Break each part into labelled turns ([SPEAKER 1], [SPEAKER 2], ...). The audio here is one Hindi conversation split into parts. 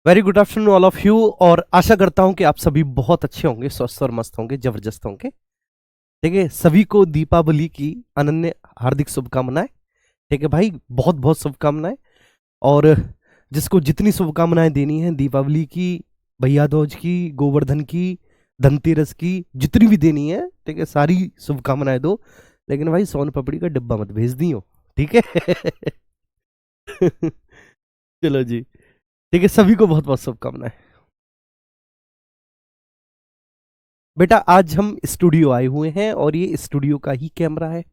[SPEAKER 1] Very good afternoon all of you. और आशा करता हूं कि आप सभी बहुत अच्छे होंगे, स्वस्थ और मस्त होंगे, जबरदस्त होंगे। ठीक है, सभी को दीपावली की अनन्य हार्दिक शुभकामनाएं। ठीक है भाई, बहुत बहुत शुभकामनाएं। और जिसको जितनी शुभकामनाएं देनी है दीपावली की, भैया दूज की, गोवर्धन की, धनतेरस की, जितनी भी देनी है, ठीक है, सारी शुभकामनाएं दो। लेकिन भाई सोन पापड़ी का डिब्बा मत भेज दियो। ठीक है। चलो जी। ठीक है, सभी को बहुत बहुत शुभकामनाएं। बेटा आज हम स्टूडियो आए हुए हैं और ये स्टूडियो का ही कैमरा है।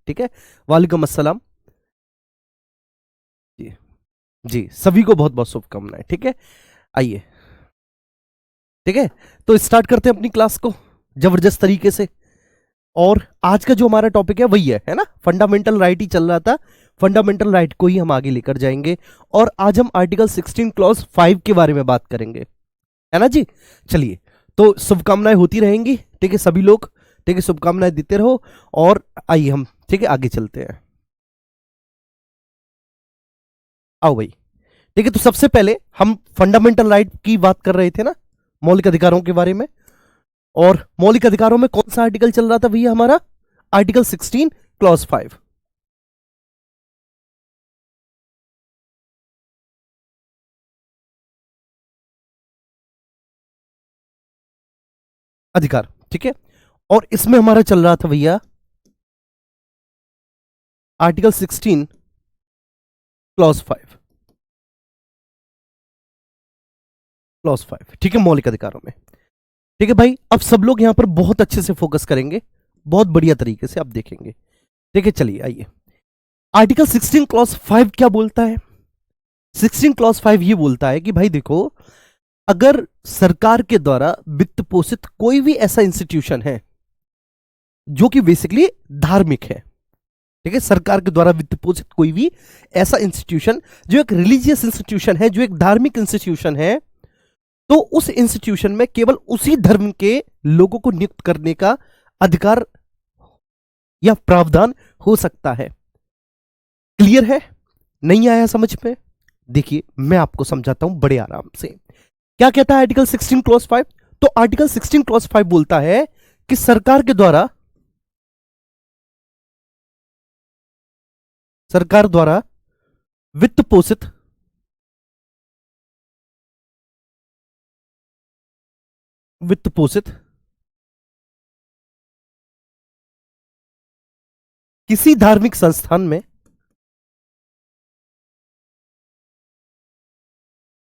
[SPEAKER 1] ठीक है। वालेकुम अस्सलाम। जी। जी, सभी को बहुत बहुत शुभकामनाएं। ठीक है, आइए। ठीक है, तो स्टार्ट करते हैं अपनी क्लास को जबरदस्त तरीके से। और आज का जो हमारा टॉपिक है वही है ना, फंडामेंटल राइट ही चल रहा था। फंडामेंटल राइट को ही हम आगे लेकर जाएंगे। और आज हम आर्टिकल 16 क्लॉज 5 के बारे में बात करेंगे, है ना जी। चलिए, तो शुभकामनाएं होती रहेंगी। ठीक है सभी लोग, ठीक है, शुभकामनाएं देते रहो। और आइए हम, ठीक है, आगे चलते हैं। आओ भाई। ठीक है, तो सबसे पहले हम फंडामेंटल राइट की बात कर रहे थे ना, मौलिक अधिकारों के बारे में। और मौलिक अधिकारों में कौन सा आर्टिकल चल रहा था भैया हमारा? Article 16 clause 5। अधिकार, ठीक है। और इसमें हमारा चल रहा था भैया आर्टिकल 16 क्लॉज 5। क्लॉज 5, ठीक है, मौलिक अधिकारों में। ठीक है भाई, अब सब लोग यहां पर बहुत अच्छे से फोकस करेंगे, बहुत बढ़िया तरीके से आप देखेंगे। ठीक है, चलिए आइए। आर्टिकल 16 क्लॉज 5 क्या बोलता है? 16 क्लॉज 5 ये बोलता है कि भाई देखो, अगर सरकार के द्वारा वित्त पोषित कोई भी ऐसा इंस्टीट्यूशन है जो कि बेसिकली धार्मिक है, ठीक है, सरकार के द्वारा वित्त पोषित कोई भी ऐसा इंस्टीट्यूशन जो एक रिलीजियस इंस्टीट्यूशन है, जो एक धार्मिक इंस्टीट्यूशन है, तो उस इंस्टीट्यूशन में केवल उसी धर्म के लोगों को नियुक्त करने का अधिकार या प्रावधान हो सकता है। क्लियर है? नहीं आया समझ में? देखिए मैं आपको समझाता हूं बड़े आराम से। क्या कहता है आर्टिकल 16 क्लॉज 5? तो आर्टिकल 16 क्लॉज 5 बोलता है कि सरकार द्वारा वित्त पोषित वित्त पोषित किसी धार्मिक संस्थान में,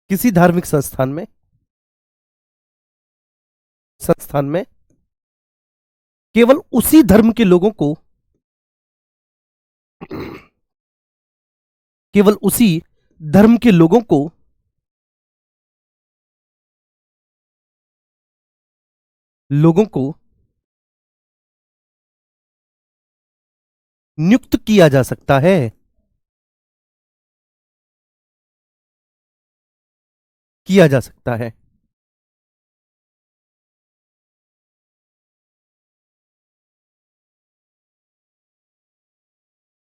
[SPEAKER 1] किसी धार्मिक संस्थान में केवल उसी धर्म के लोगों को, केवल उसी धर्म के लोगों को नियुक्त किया जा सकता है। किया जा सकता है।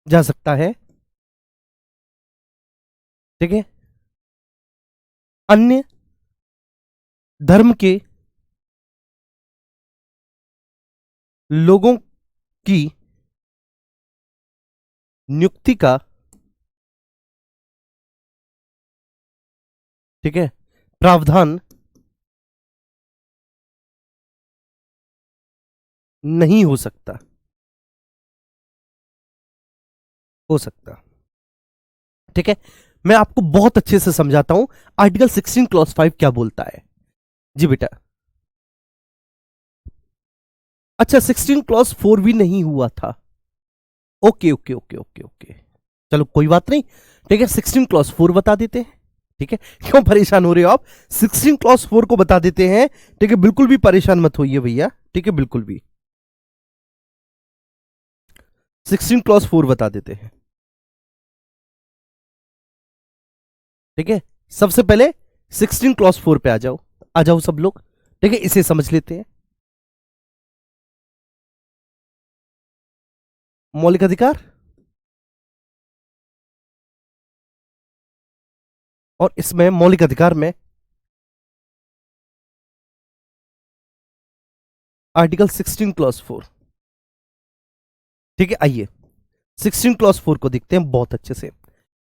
[SPEAKER 1] जा सकता है। ठीक है, अन्य धर्म के लोगों की नियुक्ति का, ठीक है, प्रावधान नहीं हो सकता, हो सकता। ठीक है, मैं आपको बहुत अच्छे से समझाता हूं आर्टिकल 16 क्लॉज 5 क्या बोलता है। जी बेटा। अच्छा, 16 क्लॉज 4 भी नहीं हुआ था? Okay okay okay okay okay, चलो कोई बात नहीं। ठीक है, 16 क्लॉज 4 बता देते हैं। ठीक है, क्यों परेशान हो रहे हो आप? 16 क्लॉज 4 को बता देते हैं। ठीक है, बिल्कुल भी परेशान मत होइए भैया। ठीक है, बिल्कुल भी। 16 क्लॉज 4 बता देते हैं। ठीक है, सबसे पहले 16 क्लॉज 4 पे आ जाओ। आ जाओ सब लोग। ठीक है, इसे समझ लेते हैं। मौलिक अधिकार, और इसमें मौलिक अधिकार में आर्टिकल 16 क्लॉज 4। ठीक है, आइए 16 क्लॉज 4 को देखते हैं बहुत अच्छे से।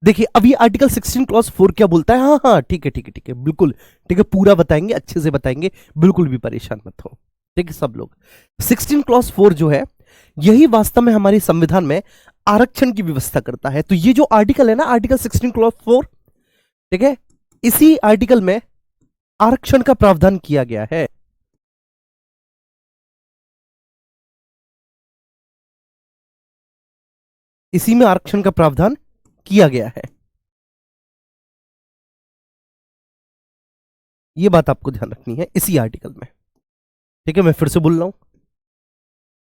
[SPEAKER 1] देखिए अब ये आर्टिकल 16 क्लॉज 4 क्या बोलता है। हाँ हाँ ठीक है ठीक है ठीक है, बिल्कुल ठीक है, पूरा बताएंगे, अच्छे से बताएंगे, बिल्कुल भी परेशान मत हो। ठीक है सब लोग, 16 क्लॉज 4 जो है यही वास्तव में हमारे संविधान में आरक्षण की व्यवस्था करता है। तो ये जो आर्टिकल है ना, आर्टिकल 16 क्लॉज 4, ठीक है, इसी आर्टिकल में आरक्षण का प्रावधान किया गया है। इसी में आरक्षण का प्रावधान किया गया है। यह बात आपको ध्यान रखनी है, इसी आर्टिकल में। ठीक है, मैं फिर से बोल रहा हूं।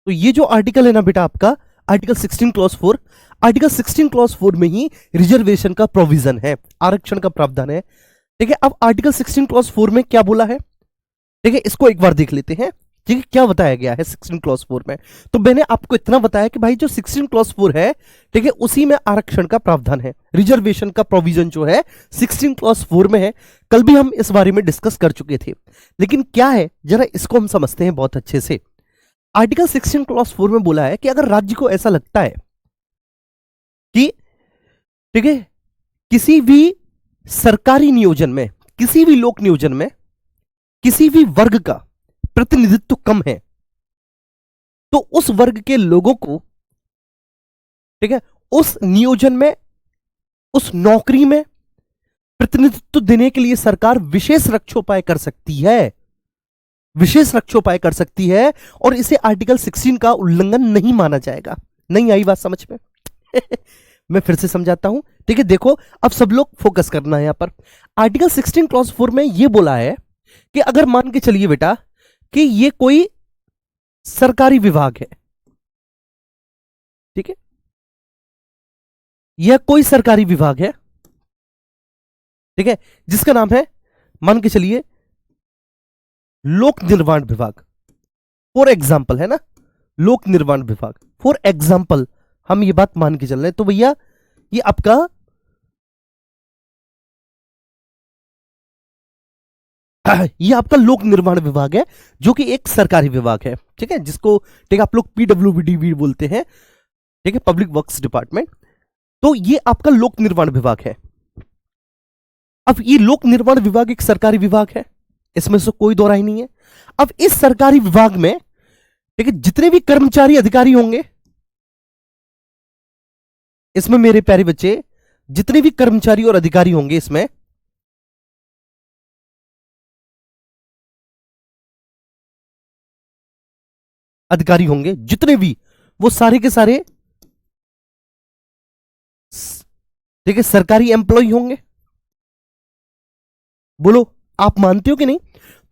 [SPEAKER 1] तो ये जो आर्टिकल है ना बेटा आपका, आर्टिकल 16 क्लॉज 4, आर्टिकल 16 क्लॉज 4 में ही रिजर्वेशन का प्रोविजन है, आरक्षण का प्रावधान है। ठीक है, अब आर्टिकल 16 क्लॉज 4 में क्या बोला है, ठीक है, इसको एक बार देख लेते हैं। ठीक है, क्या बताया गया है 16 क्लॉज 4 में। तो मैंने आपको इतना बताया कि भाई जो 16 क्लॉज 4 है, ठीक है, उसी में आरक्षण का प्रावधान है, रिजर्वेशन का प्रोविजन जो है 16 क्लॉज 4 में है। कल भी हम इस बारे में डिस्कस कर चुके थे, लेकिन क्या है जरा इसको हम समझते हैं बहुत अच्छे से। आर्टिकल 16 क्लॉज 4 में बोला है कि अगर राज्य को ऐसा लगता है कि, ठीक है, किसी भी सरकारी नियोजन में, किसी भी लोक नियोजन में किसी भी वर्ग का प्रतिनिधित्व कम है, तो उस वर्ग के लोगों को, ठीक है, उस नियोजन में, उस नौकरी में प्रतिनिधित्व देने के लिए सरकार विशेष रक्षोपाय कर सकती है, विशेष रक्षोपाय कर सकती है, और इसे आर्टिकल 16 का उल्लंघन नहीं माना जाएगा। नहीं आई बात समझ में? मैं फिर से समझाता हूं। ठीक है, देखो अब सब लोग फोकस करना है यहां पर। आर्टिकल 16 क्लॉज 4 में यह बोला है कि अगर मान के चलिए बेटा कि ये कोई सरकारी विभाग है, ठीक है, यह कोई सरकारी विभाग है, ठीक है, जिसका नाम है, मान के चलिए, लोक निर्माण विभाग, फॉर एग्जाम्पल, है ना, लोक निर्माण विभाग फॉर एग्जाम्पल, हम ये बात मान के चल रहे हैं। तो भैया ये आपका ये आपका लोक निर्माण विभाग है, जो कि एक सरकारी विभाग है। ठीक है, जिसको, ठीक है, आप लोग पीडब्ल्यूडी भी बोलते हैं। ठीक है, पब्लिक वर्क्स डिपार्टमेंट। तो ये आपका लोक निर्माण विभाग है। अब ये लोक निर्माण विभाग एक सरकारी विभाग है, इसमें से कोई दो राय नहीं है। अब इस सरकारी विभाग में, ठीक है, जितने भी कर्मचारी अधिकारी होंगे, इसमें मेरे प्यारे बच्चे जितने भी कर्मचारी और अधिकारी होंगे, इसमें अधिकारी होंगे जितने भी, वो सारे के सारे, ठीक है, सरकारी एम्प्लॉय होंगे। बोलो आप मानते हो कि नहीं?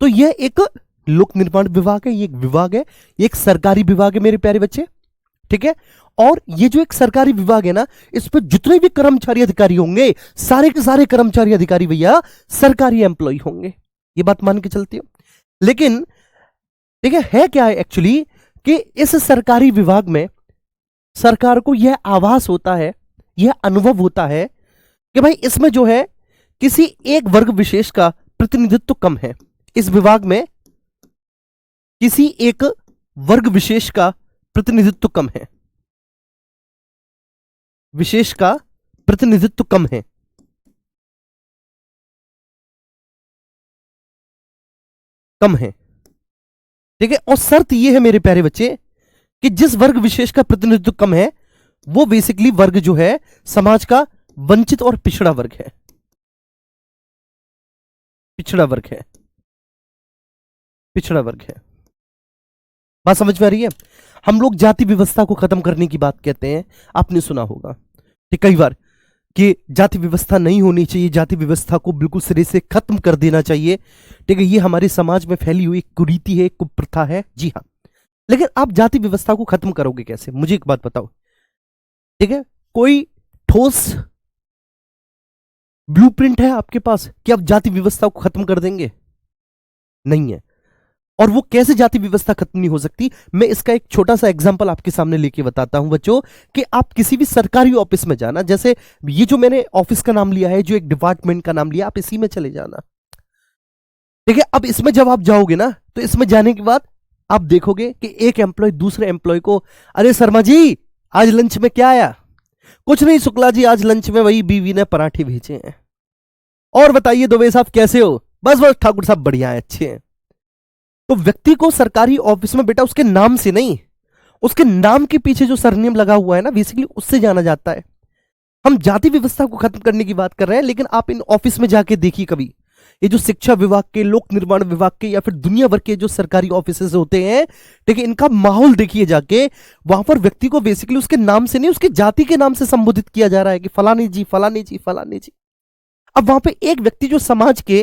[SPEAKER 1] तो यह एक लोक निर्माण विभाग है, ये एक विभाग है, ये एक सरकारी विभाग है मेरे प्यारे बच्चे। ठीक है, और ये जो एक सरकारी विभाग है ना, इस पर जितने भी कर्मचारी अधिकारी होंगे, सारे के सारे कर्मचारी अधिकारी भैया सरकारी एम्प्लॉय होंगे। ये बात मान के चलती हो। लेकिन ठीक है क्या है एक्चुअली कि इस सरकारी विभाग में सरकार को यह आभास होता है, यह अनुभव होता है कि भाई इसमें जो है किसी एक वर्ग विशेष का प्रतिनिधित्व कम है। इस विभाग में किसी एक वर्ग विशेष का प्रतिनिधित्व कम है, विशेष का प्रतिनिधित्व कम है, कम है। ठीक है, और शर्त यह है मेरे प्यारे बच्चे कि जिस वर्ग विशेष का प्रतिनिधित्व कम है, वो बेसिकली वर्ग जो है समाज का वंचित और पिछड़ा वर्ग है, पिछड़ा वर्ग है, पिछड़ा वर्ग है। बात समझ में आ रही है? हम लोग जाति व्यवस्था को खत्म करने की बात कहते हैं, आपने सुना होगा कि कई बार कि जाति व्यवस्था नहीं होनी चाहिए, जाति व्यवस्था को बिल्कुल सिरे से खत्म कर देना चाहिए। ठीक है, ये हमारे समाज में फैली हुई एक कुरीति है, एक कुप्रथा है। जी हाँ, लेकिन आप जाति व्यवस्था को खत्म करोगे कैसे? मुझे एक बात बताओ। ठीक है, कोई ठोस ब्लूप्रिंट है आपके पास कि आप जाति व्यवस्था को खत्म कर देंगे? नहीं है। और वो कैसे जाति व्यवस्था खत्म नहीं हो सकती, मैं इसका एक छोटा सा एग्जांपल आपके सामने लेके बताता हूं बच्चों, कि आप किसी भी सरकारी ऑफिस में जाना, जैसे ये जो मैंने ऑफिस का नाम लिया है, जो एक डिपार्टमेंट का नाम लिया, आप इसी में चले जाना। ठीक है, अब इसमें जब आप जाओगे ना, तो इसमें जाने के बाद आप देखोगे कि एक एम्प्लॉय दूसरे एम्प्लॉय को, अरे शर्मा जी आज लंच में क्या आया? कुछ नहीं शुक्ला जी, आज लंच में वही बीवी ने पराठे भेजे हैं। और बताइए दुबे साहब कैसे हो? बस बस ठाकुर साहब बढ़िया है, अच्छे हैं। तो व्यक्ति को सरकारी ऑफिस में बेटा उसके नाम से नहीं, उसके नाम के पीछे जो सरनेम लगा हुआ है ना, बेसिकली उससे जाना जाता है। हम जाति व्यवस्था को खत्म करने की बात कर रहे हैं, लेकिन आप इन ऑफिस में जाके देखिए कभी, ये जो शिक्षा विभाग के, लोक निर्माण विभाग के, या फिर दुनिया भर के जो सरकारी ऑफिसेज होते हैं, ठीक है, इनका माहौल देखिए जाके, वहां पर व्यक्ति को बेसिकली उसके नाम से नहीं, उसके जाति के नाम से संबोधित किया जा रहा है कि फलानी जी फलानी जी फलानी जी। अब वहां पे एक व्यक्ति जो समाज के,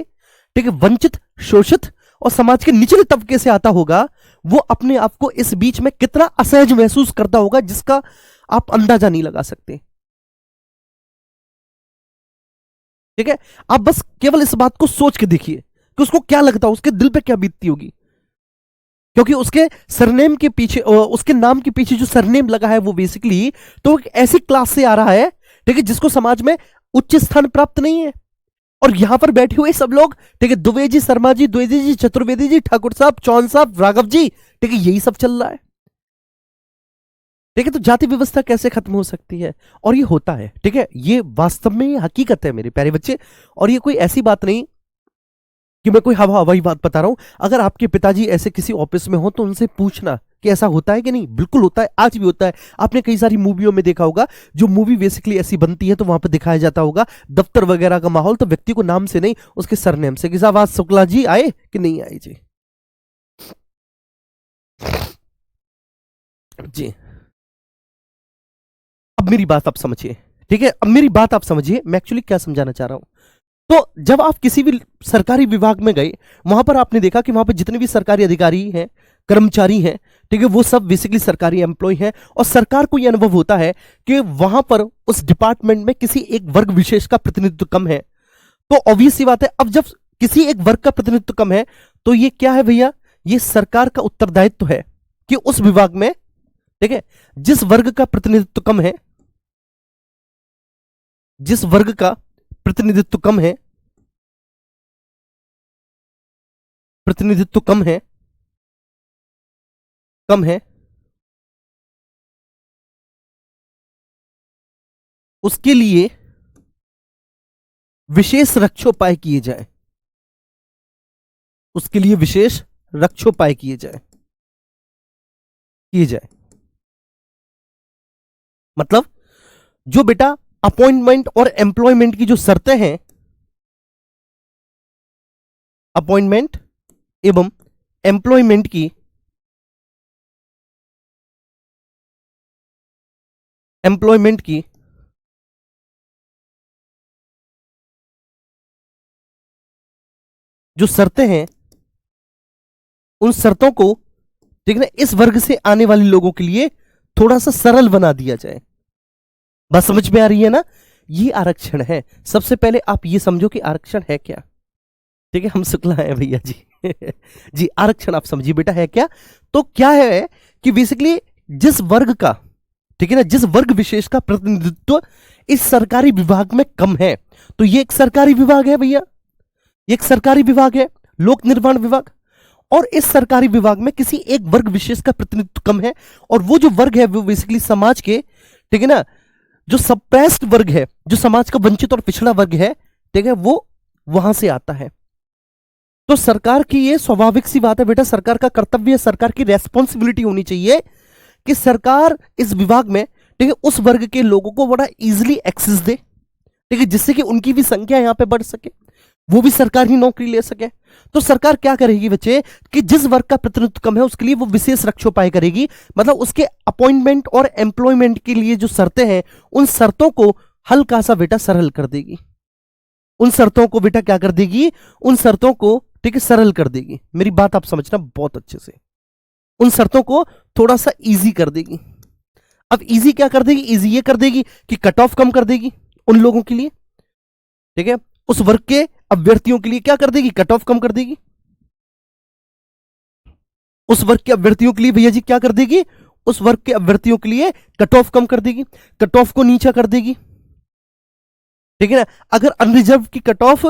[SPEAKER 1] ठीक है, वंचित, शोषित और समाज के निचले तबके से आता होगा, वो अपने आप को इस बीच में कितना असहज महसूस करता होगा, जिसका आप अंदाजा नहीं लगा सकते। ठीक है, आप बस केवल इस बात को सोच के देखिए कि उसको क्या लगता है, उसके दिल पे क्या बीतती होगी, क्योंकि उसके सरनेम के पीछे, उसके नाम के पीछे जो सरनेम लगा है, वो बेसिकली तो एक ऐसी क्लास से आ रहा है, ठीक है, जिसको समाज में उच्च स्थान प्राप्त नहीं है। और यहां पर बैठे हुए सब लोग, ठीक है, दुबे जी, शर्मा जी, द्विवेदी जी, चतुर्वेदी जी, ठाकुर साहब, चौहान साहब, राघव जी, ठीक है, यही सब चल रहा है। ठीक है, तो जाति व्यवस्था कैसे खत्म हो सकती है? और ये होता है, ठीक है, ये वास्तव में ये हकीकत है मेरे प्यारे बच्चे। और ये कोई ऐसी बात नहीं कि मैं कोई हवा हवाई बात बता रहा हूं। अगर आपके पिताजी ऐसे किसी ऑफिस में हो तो उनसे पूछना कि ऐसा होता है कि नहीं। बिल्कुल होता है, आज भी होता है। आपने कई सारी मूवियों में देखा होगा, जो मूवी बेसिकली ऐसी बनती है तो वहां पर दिखाया जाता होगा दफ्तर वगैरह का माहौल, तो व्यक्ति को नाम से नहीं, उसके सरनेम से, कि साहब आज शुक्ला जी आए कि नहीं आए जी। जी, अब मेरी बात आप समझिए, ठीक है, अब मेरी बात आप समझिए, मैं एक्चुअली क्या समझाना चाह रहा हूं। तो जब आप किसी भी सरकारी विभाग में गए, वहां पर आपने देखा कि वहां पर जितने भी सरकारी अधिकारी हैं, कर्मचारी हैं, ठीक है, वो सब बेसिकली सरकारी एम्प्लॉय हैं। और सरकार को यह अनुभव होता है कि वहां पर उस डिपार्टमेंट में किसी एक वर्ग विशेष का प्रतिनिधित्व कम है। तो ऑब्वियस सी बात है, अब जब किसी एक वर्ग का प्रतिनिधित्व कम है, तो ये क्या है भैया, ये सरकार का उत्तरदायित्व है कि उस विभाग में, ठीक है, जिस वर्ग का प्रतिनिधित्व कम है, जिस वर्ग का प्रतिनिधित्व कम है, प्रतिनिधित्व कम है, कम है, उसके लिए विशेष रक्षोपाय किए जाए, उसके लिए विशेष रक्षोपाय किए जाए, किए जाए। मतलब जो बेटा अपॉइंटमेंट और एम्प्लॉयमेंट की जो शर्तें हैं, अपॉइंटमेंट एवं एम्प्लॉयमेंट की, एम्प्लॉयमेंट की जो शर्तें हैं, उन शर्तों को, ठीक है ना, इस वर्ग से आने वाले लोगों के लिए थोड़ा सा सरल बना दिया जाए। बात समझ में आ रही है ना? ये आरक्षण है। सबसे पहले आप ये समझो कि आरक्षण है क्या। ठीक है, हम शुक्ला हैं भैया जी। जी, आरक्षण आप समझिए बेटा है क्या। तो क्या है कि बेसिकली जिस वर्ग का, ठीक है ना, जिस वर्ग विशेष का प्रतिनिधित्व इस सरकारी विभाग में कम है, तो ये एक सरकारी विभाग है भैया, ये एक सरकारी विभाग है, लोक निर्माण विभाग। और इस सरकारी विभाग में किसी एक वर्ग विशेष का प्रतिनिधित्व कम है, और वो जो वर्ग है वो बेसिकली समाज के, ठीक है ना, जो सप्रेस्ड वर्ग है, जो समाज का वंचित और पिछड़ा वर्ग है, ठीक है, वो वहां से आता है। तो सरकार की ये स्वाभाविक सी बात है बेटा, सरकार का कर्तव्य, सरकार की रेस्पॉन्सिबिलिटी होनी चाहिए कि सरकार इस विभाग में, ठीक है, उस वर्ग के लोगों को बड़ा इजीली एक्सेस दे, ठीक है, जिससे कि उनकी भी संख्या यहां पे बढ़ सके, वो भी सरकारी नौकरी ले सके। तो सरकार क्या करेगी बच्चे, कि जिस वर्ग का प्रतिनिधित्व कम है उसके लिए वो विशेष रक्षोपाय करेगी। मतलब उसके अपॉइंटमेंट और एम्प्लॉयमेंट के लिए जो शर्तें हैं, उन शर्तों को हल्का सा बेटा सरल कर देगी। उन शर्तों को बेटा क्या कर देगी, उन शर्तों को, ठीक है, सरल कर देगी। मेरी बात आप समझना बहुत अच्छे से। उन शर्तों को थोड़ा सा इजी कर देगी। अब इजी क्या कर देगी, इजी ये कर देगी कि कट ऑफ कम कर देगी उन लोगों के लिए, ठीक है, उस वर्ग के अभ्यर्थियों के लिए क्या कर देगी, कट ऑफ कम कर देगी। उस वर्ग के अभ्यर्थियों के लिए भैया जी क्या कर देगी, उस वर्ग के अभ्यर्थियों के लिए कट ऑफ कम कर देगी, कट ऑफ को नीचा कर देगी। ठीक है ना, अगर अनरिजर्व की कट ऑफ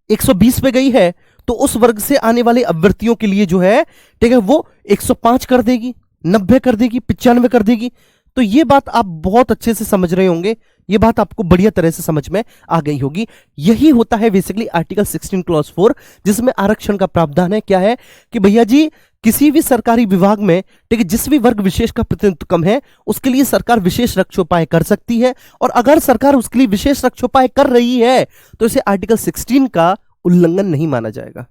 [SPEAKER 1] 120 पे गई है तो उस वर्ग से आने वाले अभ्यर्थियों के लिए जो है, ठीक है, वो 105 कर देगी, 90 कर देगी, 95 कर देगी। तो ये बात आप बहुत अच्छे से समझ रहे होंगे, ये बात आपको बढ़िया तरह से समझ में आ गई होगी। यही होता है बेसिकली आर्टिकल 16 क्लॉज 4, जिसमें आरक्षण का प्रावधान है। क्या है कि भैया जी किसी भी सरकारी विभाग में, ठीक है, जिस भी वर्ग विशेष का प्रतिनिधित्व कम है उसके लिए सरकार विशेष रक्षोपाय कर सकती है, और अगर सरकार उसके लिए विशेष रक्षोपाय कर रही है तो इसे आर्टिकल 16 का उल्लंघन नहीं माना जाएगा।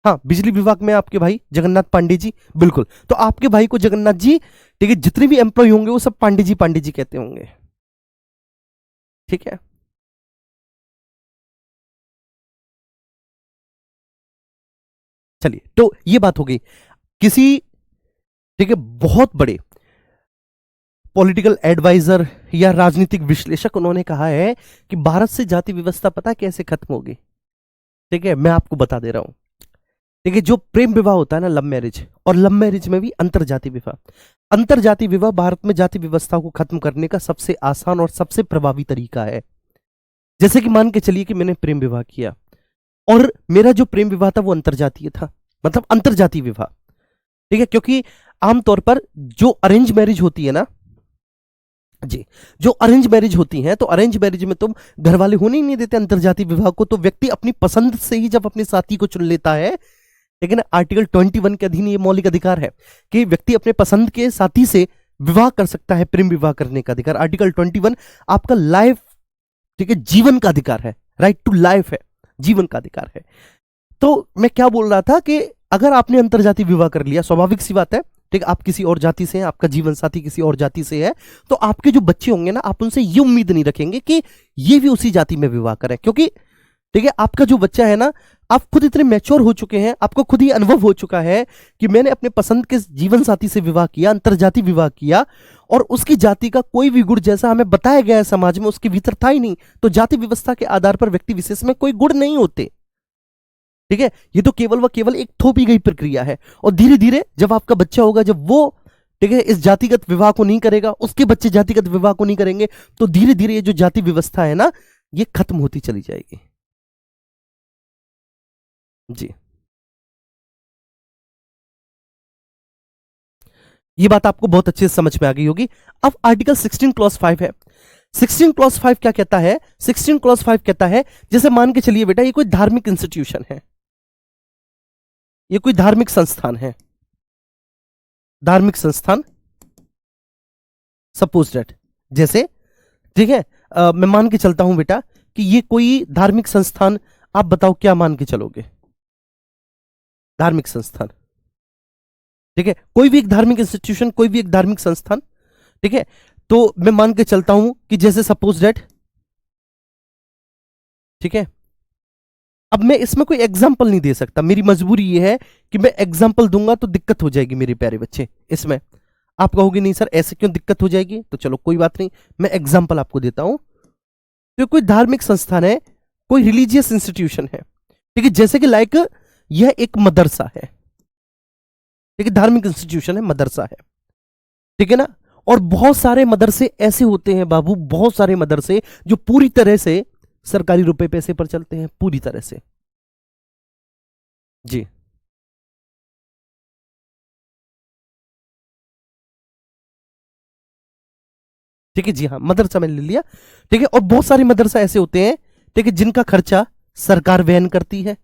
[SPEAKER 1] हाँ, बिजली विभाग में आपके भाई जगन्नाथ पांडे जी, बिल्कुल, तो आपके भाई को जगन्नाथ जी, ठीक है, जितने भी एम्प्लॉय होंगे वो सब पांडे जी कहते होंगे। ठीक है, चलिए, तो ये बात हो गई किसी, ठीक है, बहुत बड़े पॉलिटिकल एडवाइजर या राजनीतिक विश्लेषक, उन्होंने कहा है कि भारत से जाति व्यवस्था पता कैसे खत्म होगी। ठीक है, मैं आपको बता दे रहा हूं। देखिए, जो प्रेम विवाह होता है ना, लव मैरिज, और लव मैरिज में भी अंतरजाति विवाह, अंतरजाति विवाह भारत में जाति व्यवस्था को खत्म करने का सबसे आसान और सबसे प्रभावी तरीका है। जैसे कि मान के चलिए कि मैंने प्रेम विवाह किया और मेरा जो प्रेम विवाह था वो अंतरजातीय था, मतलब अंतरजाति विवाह। ठीक है, क्योंकि आमतौर पर जो अरेंज मैरिज होती है ना जी, जो अरेंज मैरिज होती है, तो अरेंज मैरिज में तुम घर वाले होने ही नहीं देते अंतरजाति विवाह को, तो व्यक्ति अपनी पसंद से ही जब अपने साथी को चुन लेता है। लेकिन आर्टिकल 21 के अधीन ये मौलिक अधिकार है कि व्यक्ति अपने पसंद के साथी से विवाह कर सकता है, प्रेम विवाह करने का अधिकार। आर्टिकल 21 आपका लाइफ, ठीक है, जीवन का अधिकार है, राइट टू लाइफ है, जीवन का अधिकार है। तो मैं क्या बोल रहा था कि अगर आपने अंतरजाति विवाह कर लिया, स्वाभाविक सी बात है, ठीक, आप किसी और जाति से हैं, आपका जीवन साथी किसी और जाति से है, तो आपके जो बच्चे होंगे ना, आप उनसे ये उम्मीद नहीं रखेंगे कि ये भी उसी जाति में विवाह करें, क्योंकि ठीक है, आपका जो बच्चा है ना, आप खुद इतने मैच्योर हो चुके हैं, आपको खुद ही अनुभव हो चुका है कि मैंने अपने पसंद के जीवन साथी से विवाह किया, अंतरजाति विवाह किया, और उसकी जाति का कोई भी गुण जैसा हमें बताया गया है समाज में उसके भीतर था ही नहीं। तो जाति व्यवस्था के आधार पर व्यक्ति विशेष में कोई गुण नहीं होते। ठीक है, ये तो केवल व केवल एक थोपी गई प्रक्रिया है, और धीरे धीरे जब आपका बच्चा होगा, जब वो, ठीक है, इस जातिगत विवाह को नहीं करेगा, उसके बच्चे जातिगत विवाह को नहीं करेंगे, तो धीरे धीरे ये जो जाति व्यवस्था है ना, ये खत्म होती चली जाएगी जी। ये बात आपको बहुत अच्छे से समझ में आ गई होगी। अब आर्टिकल 16 क्लॉज 5 है। 16 क्लॉज 5 क्या कहता है? 16 क्लॉज 5 कहता है, जैसे मान के चलिए बेटा, ये कोई धार्मिक इंस्टीट्यूशन है, ये कोई धार्मिक संस्थान है, धार्मिक संस्थान, सपोज दैट, जैसे, ठीक है, मैं मान के चलता हूं बेटा कि ये कोई धार्मिक संस्थान, आप बताओ क्या मान के चलोगे? धार्मिक संस्थान, ठीक है, कोई भी एक धार्मिक इंस्टीट्यूशन, कोई भी एक धार्मिक संस्थान, ठीक है, तो मैं मान के चलता हूं कि जैसे सपोज दैट, ठीक है, अब मैं इसमें कोई एग्जाम्पल नहीं दे सकता, मेरी मजबूरी ये है कि मैं एग्जाम्पल दूंगा तो दिक्कत हो जाएगी मेरे प्यारे बच्चे। इसमें आप कहोगे नहीं सर ऐसे क्यों दिक्कत हो जाएगी, तो चलो कोई बात नहीं, मैं एग्जाम्पल आपको देता हूं। तो कोई धार्मिक संस्थान है, कोई रिलीजियस इंस्टीट्यूशन है, ठीक है, जैसे कि लाइक यह एक मदरसा है, ठीक है, धार्मिक इंस्टीट्यूशन है, मदरसा है, ठीक है ना। और बहुत सारे मदरसे ऐसे होते हैं बाबू, बहुत सारे मदरसे जो पूरी तरह से सरकारी रुपए पैसे पर चलते हैं, पूरी तरह से जी। ठीक है जी, हाँ, मदरसा मैंने ले लिया, ठीक है। और बहुत सारे मदरसा ऐसे होते हैं, ठीक है, जिनका खर्चा सरकार वहन करती है,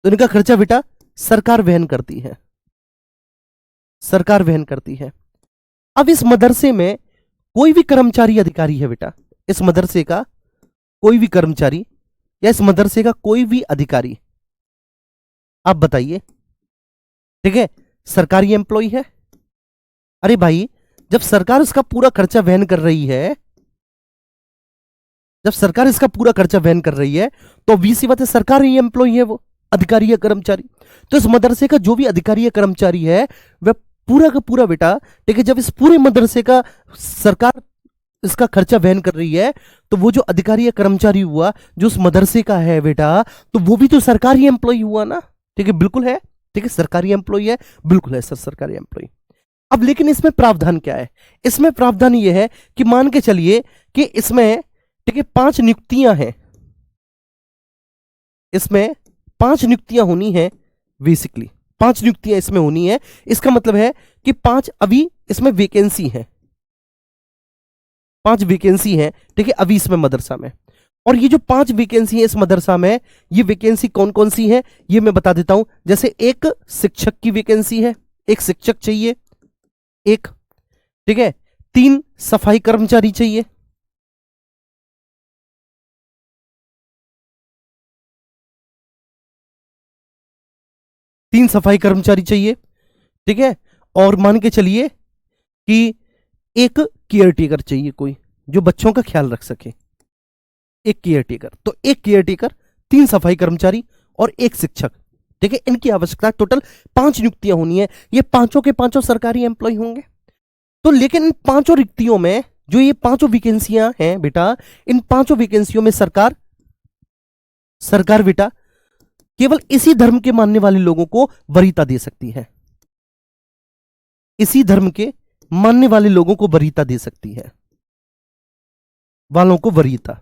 [SPEAKER 1] तो इनका खर्चा बेटा सरकार वहन करती है, सरकार वहन करती है। अब इस मदरसे में कोई भी कर्मचारी अधिकारी है बेटा, इस मदरसे का कोई भी कर्मचारी या इस मदरसे का कोई भी अधिकारी, आप बताइए, ठीक है, सरकारी एम्प्लॉय है। अरे भाई, जब सरकार इसका पूरा खर्चा वहन कर रही है, जब सरकार इसका पूरा खर्चा वहन कर रही है, तो obvious सी बात है सरकारी एम्प्लॉय है वो, अधिकारी या कर्मचारी। तो इस मदरसे का जो भी अधिकारी या कर्मचारी है वह पूरा का पूरा बेटा, ठीक है, जब इस पूरे मदरसे का सरकार इसका खर्चा वहन कर रही है, तो वो जो अधिकारी या कर्मचारी हुआ जो उस मदरसे का है बेटा, तो वो भी तो सरकारी एम्प्लॉय हुआ ना, ठीक है, बिल्कुल है। ठीक है, सरकारी एम्प्लॉय है, बिल्कुल है सर सरकारी एम्प्लॉय। अब लेकिन इसमें प्रावधान क्या है, इसमें प्रावधान ये है कि मान के चलिए कि इसमें ठीक है 5 नियुक्तियां हैं, इसमें 5 नियुक्तियां होनी है, बेसिकली 5 नियुक्तियां इसमें होनी है। इसका मतलब है कि 5 अभी इसमें वैकेंसी है, 5 वैकेंसी है, ठीक है अभी इसमें मदरसा में। और ये जो 5 वैकेंसी है इस मदरसा में, ये वैकेंसी कौन कौन सी है ये मैं बता देता हूं। जैसे एक शिक्षक की वैकेंसी है, एक शिक्षक चाहिए एक, ठीक है। 3 सफाई कर्मचारी चाहिए, तीन सफाई कर्मचारी चाहिए, ठीक है। और मान के चलिए कि एक केयर टेकर चाहिए, कोई जो बच्चों का ख्याल रख सके, एक केयर टेकर। तो एक केयर टेकर, 3 सफाई कर्मचारी और एक शिक्षक, ठीक है। इनकी आवश्यकता टोटल 5 नियुक्तियां होनी है। ये पांचों के पांचों सरकारी एम्प्लॉय होंगे। तो लेकिन इन पांचों रिक्तियों में जो ये पांचों वैकेंसियां हैं बेटा, इन पांचों वैकेंसियों में सरकार बेटा केवल इसी धर्म के मानने वाले लोगों को वरीयता दे सकती है, इसी धर्म के मानने वाले लोगों को वरीयता दे सकती है, वालों को वरीयता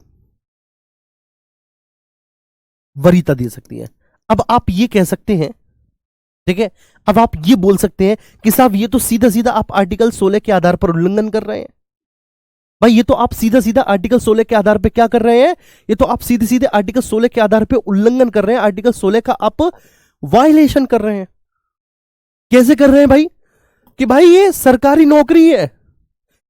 [SPEAKER 1] दे सकती है। अब आप ये कह सकते हैं, ठीक है, अब आप ये बोल सकते हैं कि साहब ये तो सीधा सीधा आप आर्टिकल 16 के आधार पर उल्लंघन कर रहे हैं। भाई ये तो आप सीधा सीधा आर्टिकल 16 के आधार पे क्या कर रहे हैं, ये तो आप सीधे सीधे आर्टिकल 16 के आधार पे उल्लंघन कर रहे हैं, आर्टिकल 16 का आप वायलेशन कर रहे हैं। कैसे कर रहे हैं भाई, कि भाई ये सरकारी नौकरी है,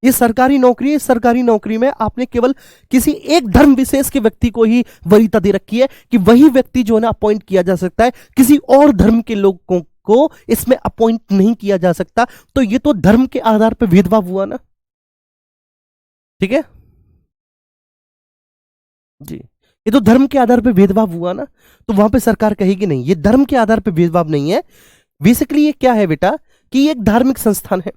[SPEAKER 1] ये सरकारी नौकरी है, सरकारी नौकरी में आपने केवल किसी एक धर्म विशेष के व्यक्ति को ही वरीयता दे रखी है कि वही व्यक्ति जो है ना अपॉइंट किया जा सकता है, किसी और धर्म के लोगों को इसमें अपॉइंट नहीं किया जा सकता। तो ये तो धर्म के आधार पर भेदभाव हुआ ना, ठीक है जी, ये तो धर्म के आधार पर भेदभाव हुआ ना। तो वहां पे सरकार कहेगी नहीं ये धर्म के आधार पर भेदभाव नहीं है, बेसिकली ये क्या है बेटा कि ये एक धार्मिक संस्थान है,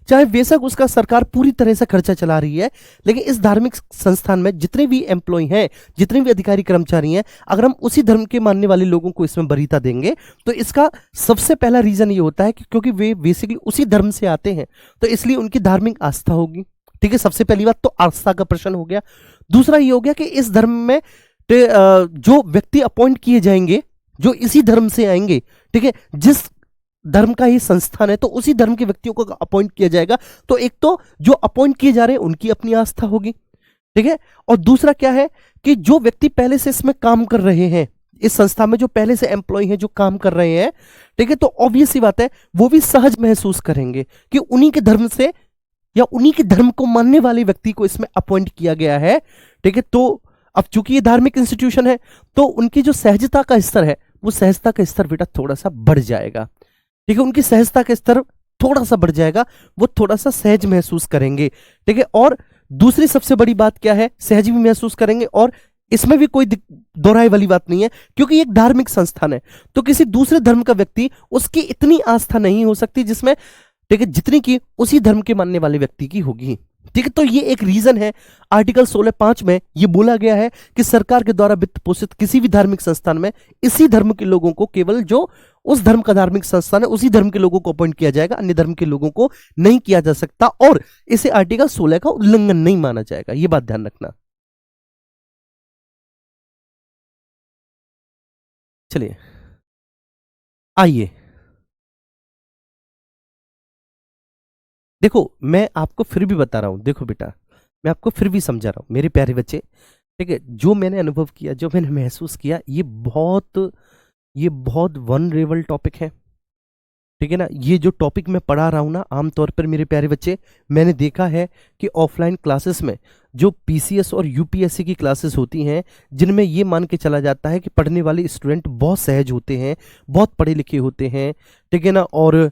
[SPEAKER 1] चाहे बेशक उसका सरकार पूरी तरह से खर्चा चला रही है, लेकिन इस धार्मिक संस्थान में जितने भी एम्प्लॉय हैं, जितने भी अधिकारी कर्मचारी हैं, अगर हम उसी धर्म के मानने वाले लोगों को इसमें वरीयता देंगे तो इसका सबसे पहला रीजन ये होता है कि क्योंकि वे बेसिकली उसी धर्म से आते हैं, तो इसलिए उनकी धार्मिक आस्था होगी, ठीक है। सबसे पहली बात तो आस्था का प्रश्न हो गया। दूसरा ये हो गया कि इस धर्म में जो व्यक्ति अपॉइंट किए जाएंगे जो इसी धर्म से आएंगे, ठीक है, जिस धर्म का ही संस्थान है तो उसी धर्म के व्यक्तियों को अपॉइंट किया जाएगा। तो एक तो जो अपॉइंट किए जा रहे हैं उनकी अपनी आस्था होगी, ठीक है। और दूसरा क्या है कि जो व्यक्ति पहले से इसमें काम कर रहे हैं, इस संस्था में जो पहले से एम्प्लॉय हैं जो काम कर रहे हैं, ठीक है, तो ऑब्वियस सी बात है वो भी सहज महसूस करेंगे कि उन्हीं के धर्म से या उन्हीं के धर्म को मानने वाले व्यक्ति को इसमें अपॉइंट किया गया है, ठीक है। तो अब चूंकि ये धार्मिक इंस्टीट्यूशन है तो उनकी जो सहजता का स्तर है वो सहजता का स्तर बेटा थोड़ा सा बढ़ जाएगा, ठीक है। उनकी सहजता का स्तर थोड़ा सा बढ़ जाएगा, वो थोड़ा सा सहज महसूस करेंगे, ठीक है। और दूसरी सबसे बड़ी बात क्या है, सहज भी महसूस करेंगे और इसमें भी कोई दोहराए वाली बात नहीं है क्योंकि एक धार्मिक संस्थान है तो किसी दूसरे धर्म का व्यक्ति उसकी इतनी आस्था नहीं हो सकती जिसमें, ठीक है, जितनी की उसी धर्म के मानने वाले व्यक्ति की होगी, ठीक है। तो ये एक रीजन है, आर्टिकल 16(5) में ये बोला गया है कि सरकार के द्वारा वित्त पोषित किसी भी धार्मिक संस्थान में इसी धर्म के लोगों को, केवल जो उस धर्म का धार्मिक संस्थान है उसी धर्म के लोगों को अपॉइंट किया जाएगा, अन्य धर्म के लोगों को नहीं किया जा सकता और इसे आर्टिकल 16 का उल्लंघन नहीं माना जाएगा, ये बात ध्यान रखना। चलिए आइए, देखो मैं आपको फिर भी बता रहा हूं, देखो बेटा मैं आपको फिर भी समझा रहा हूं मेरे प्यारे बच्चे, ठीक है। जो मैंने अनुभव किया, जो मैंने महसूस किया, ये बहुत वनरेबल टॉपिक है, ठीक है ना। ये जो टॉपिक मैं पढ़ा रहा हूं ना, आमतौर पर मेरे प्यारे बच्चे मैंने देखा है कि ऑफलाइन क्लासेस में जो पीसीएस और यूपीएससी की क्लासेस होती हैं जिनमें ये मान के चला जाता है कि पढ़ने वाले स्टूडेंट बहुत सहज होते हैं, बहुत पढ़े लिखे होते हैं, ठीक है ना। और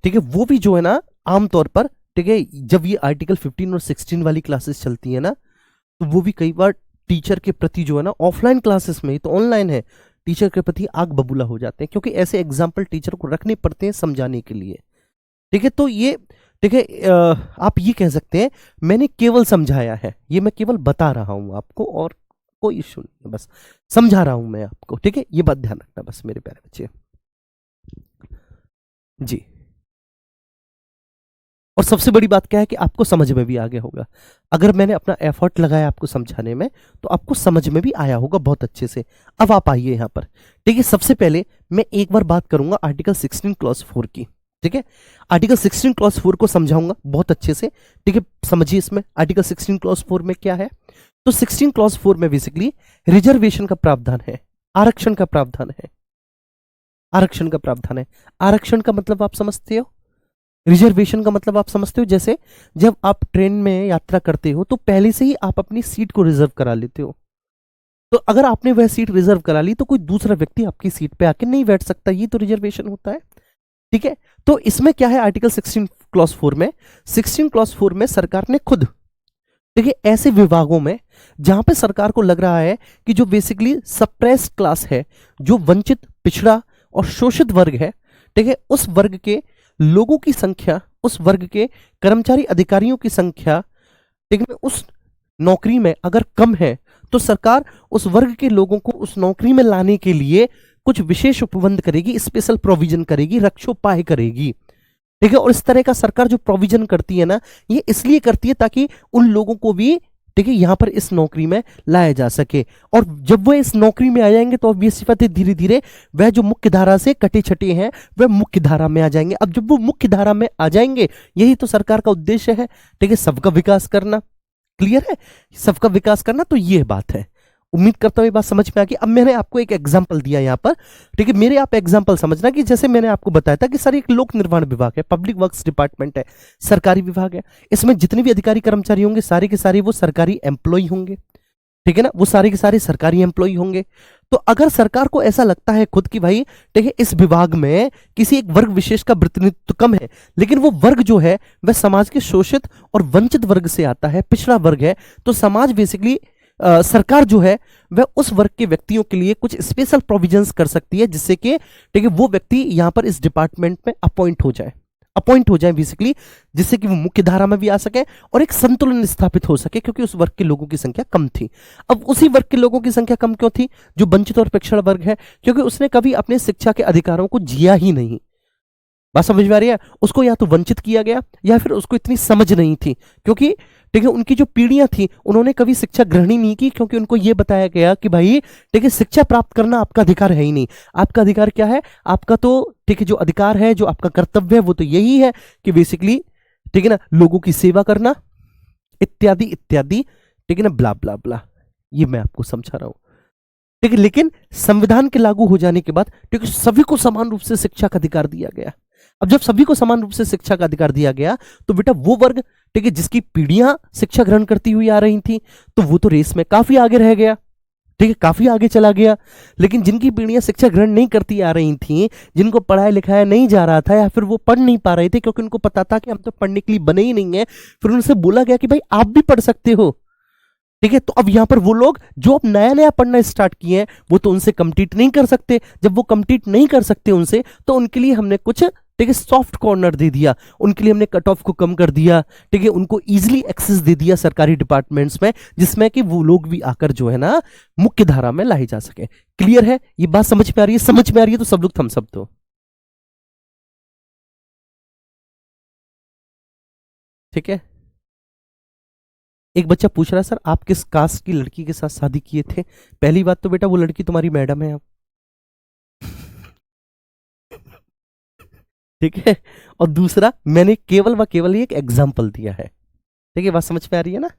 [SPEAKER 1] ठीक है वो भी जो है ना आमतौर पर, ठीक है, जब ये आर्टिकल 15 और 16 वाली क्लासेस चलती है ना तो वो भी कई बार टीचर के प्रति जो है ना, ऑफलाइन क्लासेस में, ये तो ऑनलाइन है, टीचर के प्रति आग बबूला हो जाते हैं क्योंकि ऐसे एग्जाम्पल टीचर को रखने पड़ते हैं समझाने के लिए, ठीक है। तो ये, ठीक है, आप ये कह सकते हैं मैंने केवल समझाया है, ये मैं केवल बता रहा हूं आपको और कोई इश्यू नहीं है, बस समझा रहा हूं मैं आपको, ठीक है। ये बात ध्यान रखना बस मेरे प्यारे बच्चे। जी। और सबसे बड़ी बात क्या है कि आपको समझ में भी आ गया होगा। अगर मैंने अपना एफर्ट लगाया आपको समझाने में, तो आपको समझ में भी आया होगा बहुत अच्छे से। अब आप आइए यहाँ पर। ठीक है, सबसे पहले मैं एक बार बात करूंगा आर्टिकल 16 क्लॉज 4 की। ठीक है, आर्टिकल 16 क्लॉज 4 को समझाऊंगा बहुत अच्छे से। ठीक है, समझिए इसमें आर्टिकल 16 क्लॉज 4 में क्या है। तो 16 क्लॉज 4 में बेसिकली रिजर्वेशन का प्रावधान है, आरक्षण का प्रावधान है। आरक्षण का प्रावधान है। आरक्षण का मतलब आप समझते हो, रिजर्वेशन का मतलब आप समझते हो। जैसे जब आप ट्रेन में यात्रा करते हो तो पहले से ही आप अपनी सीट को रिजर्व करा लेते हो। तो अगर आपने वह सीट रिजर्व करा ली तो कोई दूसरा व्यक्ति आपकी सीट पे आके नहीं बैठ सकता, ये तो रिजर्वेशन होता है। ठीक है, तो इसमें क्या है आर्टिकल 16 क्लॉज 4 में, 16 क्लॉज 4 में सरकार ने खुद, देखिए ऐसे विभागों में जहां पे सरकार को लग रहा है कि जो बेसिकली सप्रेस्ड क्लास है, जो वंचित, पिछड़ा और शोषित वर्ग है, ठीक है, उस वर्ग के लोगों की संख्या, उस वर्ग के कर्मचारी अधिकारियों की संख्या, ठीक है, उस नौकरी में अगर कम है, तो सरकार उस वर्ग के लोगों को उस नौकरी में लाने के लिए कुछ विशेष उपबंध करेगी, स्पेशल प्रोविजन करेगी, रक्षोपाय करेगी। ठीक है, और इस तरह का सरकार जो प्रोविजन करती है ना, ये इसलिए करती है ताकि उन लोगों को भी, ठीक है, यहां पर इस नौकरी में लाया जा सके। और जब वो इस नौकरी में आ जाएंगे तो ऑब्वियस बात है धीरे धीरे वह जो मुख्य धारा से कटे छटे हैं वह मुख्य धारा में आ जाएंगे। अब जब वो मुख्य धारा में आ जाएंगे, यही तो सरकार का उद्देश्य है। ठीक है, सबका विकास करना। क्लियर है, सबका विकास करना, तो ये बात है। उम्मीद करता हूं ये बात समझ में आ गई। अब मैंने आपको एक एग्जांपल दिया यहां पर। ठीक है, मेरे आप एग्जांपल समझना कि जैसे मैंने आपको बताया था कि सर एक लोक निर्माण विभाग है, पब्लिक वर्क्स डिपार्टमेंट है, सरकारी विभाग है। इसमें जितने भी अधिकारी कर्मचारी होंगे सारे के सारे वो सरकारी एम्प्लॉय होंगे। ठीक है ना, वो सारे के सारे सरकारी एम्प्लॉय होंगे। तो अगर सरकार को ऐसा लगता है खुद की भाई, ठीक है, इस विभाग में किसी एक वर्ग विशेष का प्रतिनिधित्व कम है, लेकिन वो वर्ग जो है वह समाज के शोषित और वंचित वर्ग से आता है, पिछड़ा वर्ग है, तो समाज बेसिकली सरकार जो है वह उस वर्ग के व्यक्तियों के लिए कुछ स्पेशल प्रोविजंस कर सकती है, जिससे कि ठीक है वो व्यक्ति यहां पर इस डिपार्टमेंट में अपॉइंट हो जाए बेसिकली, जिससे कि वो मुख्य धारा में भी आ सके और एक संतुलन स्थापित हो सके, क्योंकि उस वर्ग के लोगों की संख्या कम थी। अब उसी वर्ग के लोगों की संख्या कम क्यों थी, जो वंचित और पिछड़ा वर्ग है? क्योंकि उसने कभी अपने शिक्षा के अधिकारों को जिया ही नहीं। बात समझ में आ रही है? उसको या तो वंचित किया गया या फिर उसको इतनी समझ नहीं थी, क्योंकि ठीक है उनकी जो पीढ़ियां थी उन्होंने कभी शिक्षा ग्रहण ही नहीं की, क्योंकि उनको यह बताया गया कि भाई ठीक है शिक्षा प्राप्त करना आपका अधिकार है ही नहीं। आपका अधिकार क्या है? आपका तो ठीक है जो अधिकार है, जो आपका कर्तव्य है, वो तो यही है कि बेसिकली ठीक है ना, लोगों की सेवा करना, इत्यादि इत्यादि। ठीक है ना, ब्ला ब्ला ब्ला। ये मैं आपको समझा रहा हूं। ठीक है, लेकिन संविधान के लागू हो जाने के बाद ठीक है सभी को समान रूप से शिक्षा का अधिकार दिया गया। अब जब सभी को समान रूप से शिक्षा का अधिकार दिया गया, तो बेटा वो वर्ग ठीक है जिसकी पीढ़ियां शिक्षा ग्रहण करती हुई आ रही थी, तो वो तो रेस में काफी आगे रह गया। ठीक है, काफी आगे चला गया। लेकिन जिनकी पीढ़ियां शिक्षा ग्रहण नहीं करती आ रही थी, जिनको पढ़ाया लिखाया नहीं जा रहा था, या फिर वो पढ़ नहीं पा रहे थे क्योंकि उनको पता था कि हम तो पढ़ने के लिए बने ही नहीं है, फिर उनसे बोला गया कि भाई आप भी पढ़ सकते हो। ठीक है, तो अब यहां पर वो लोग जो अब नया नया पढ़ना स्टार्ट किए हैं, वो तो उनसे कंप्लीट नहीं कर सकते। जब वो कंप्लीट नहीं कर सकते उनसे, तो उनके लिए हमने कुछ ठीक है सॉफ्ट कॉर्नर दे दिया, उनके लिए हमने कट ऑफ को कम कर दिया। ठीक है, उनको इजीली एक्सेस दे दिया सरकारी डिपार्टमेंट्स में, जिसमें कि वो लोग भी आकर जो है ना मुख्य धारा में लाए जा सके। क्लियर है? ये बात समझ में आ रही है? समझ में आ रही है तो सब लोग थम्स अप दो। ठीक है, एक बच्चा पूछ रहा है सर आप किस कास्ट की लड़की के साथ शादी किए थे? पहली बात तो बेटा वो लड़की तुम्हारी मैडम है। ठीक है, और दूसरा मैंने केवल व केवल एक एग्जाम्पल दिया है। ठीक है, बात समझ में आ रही है ना?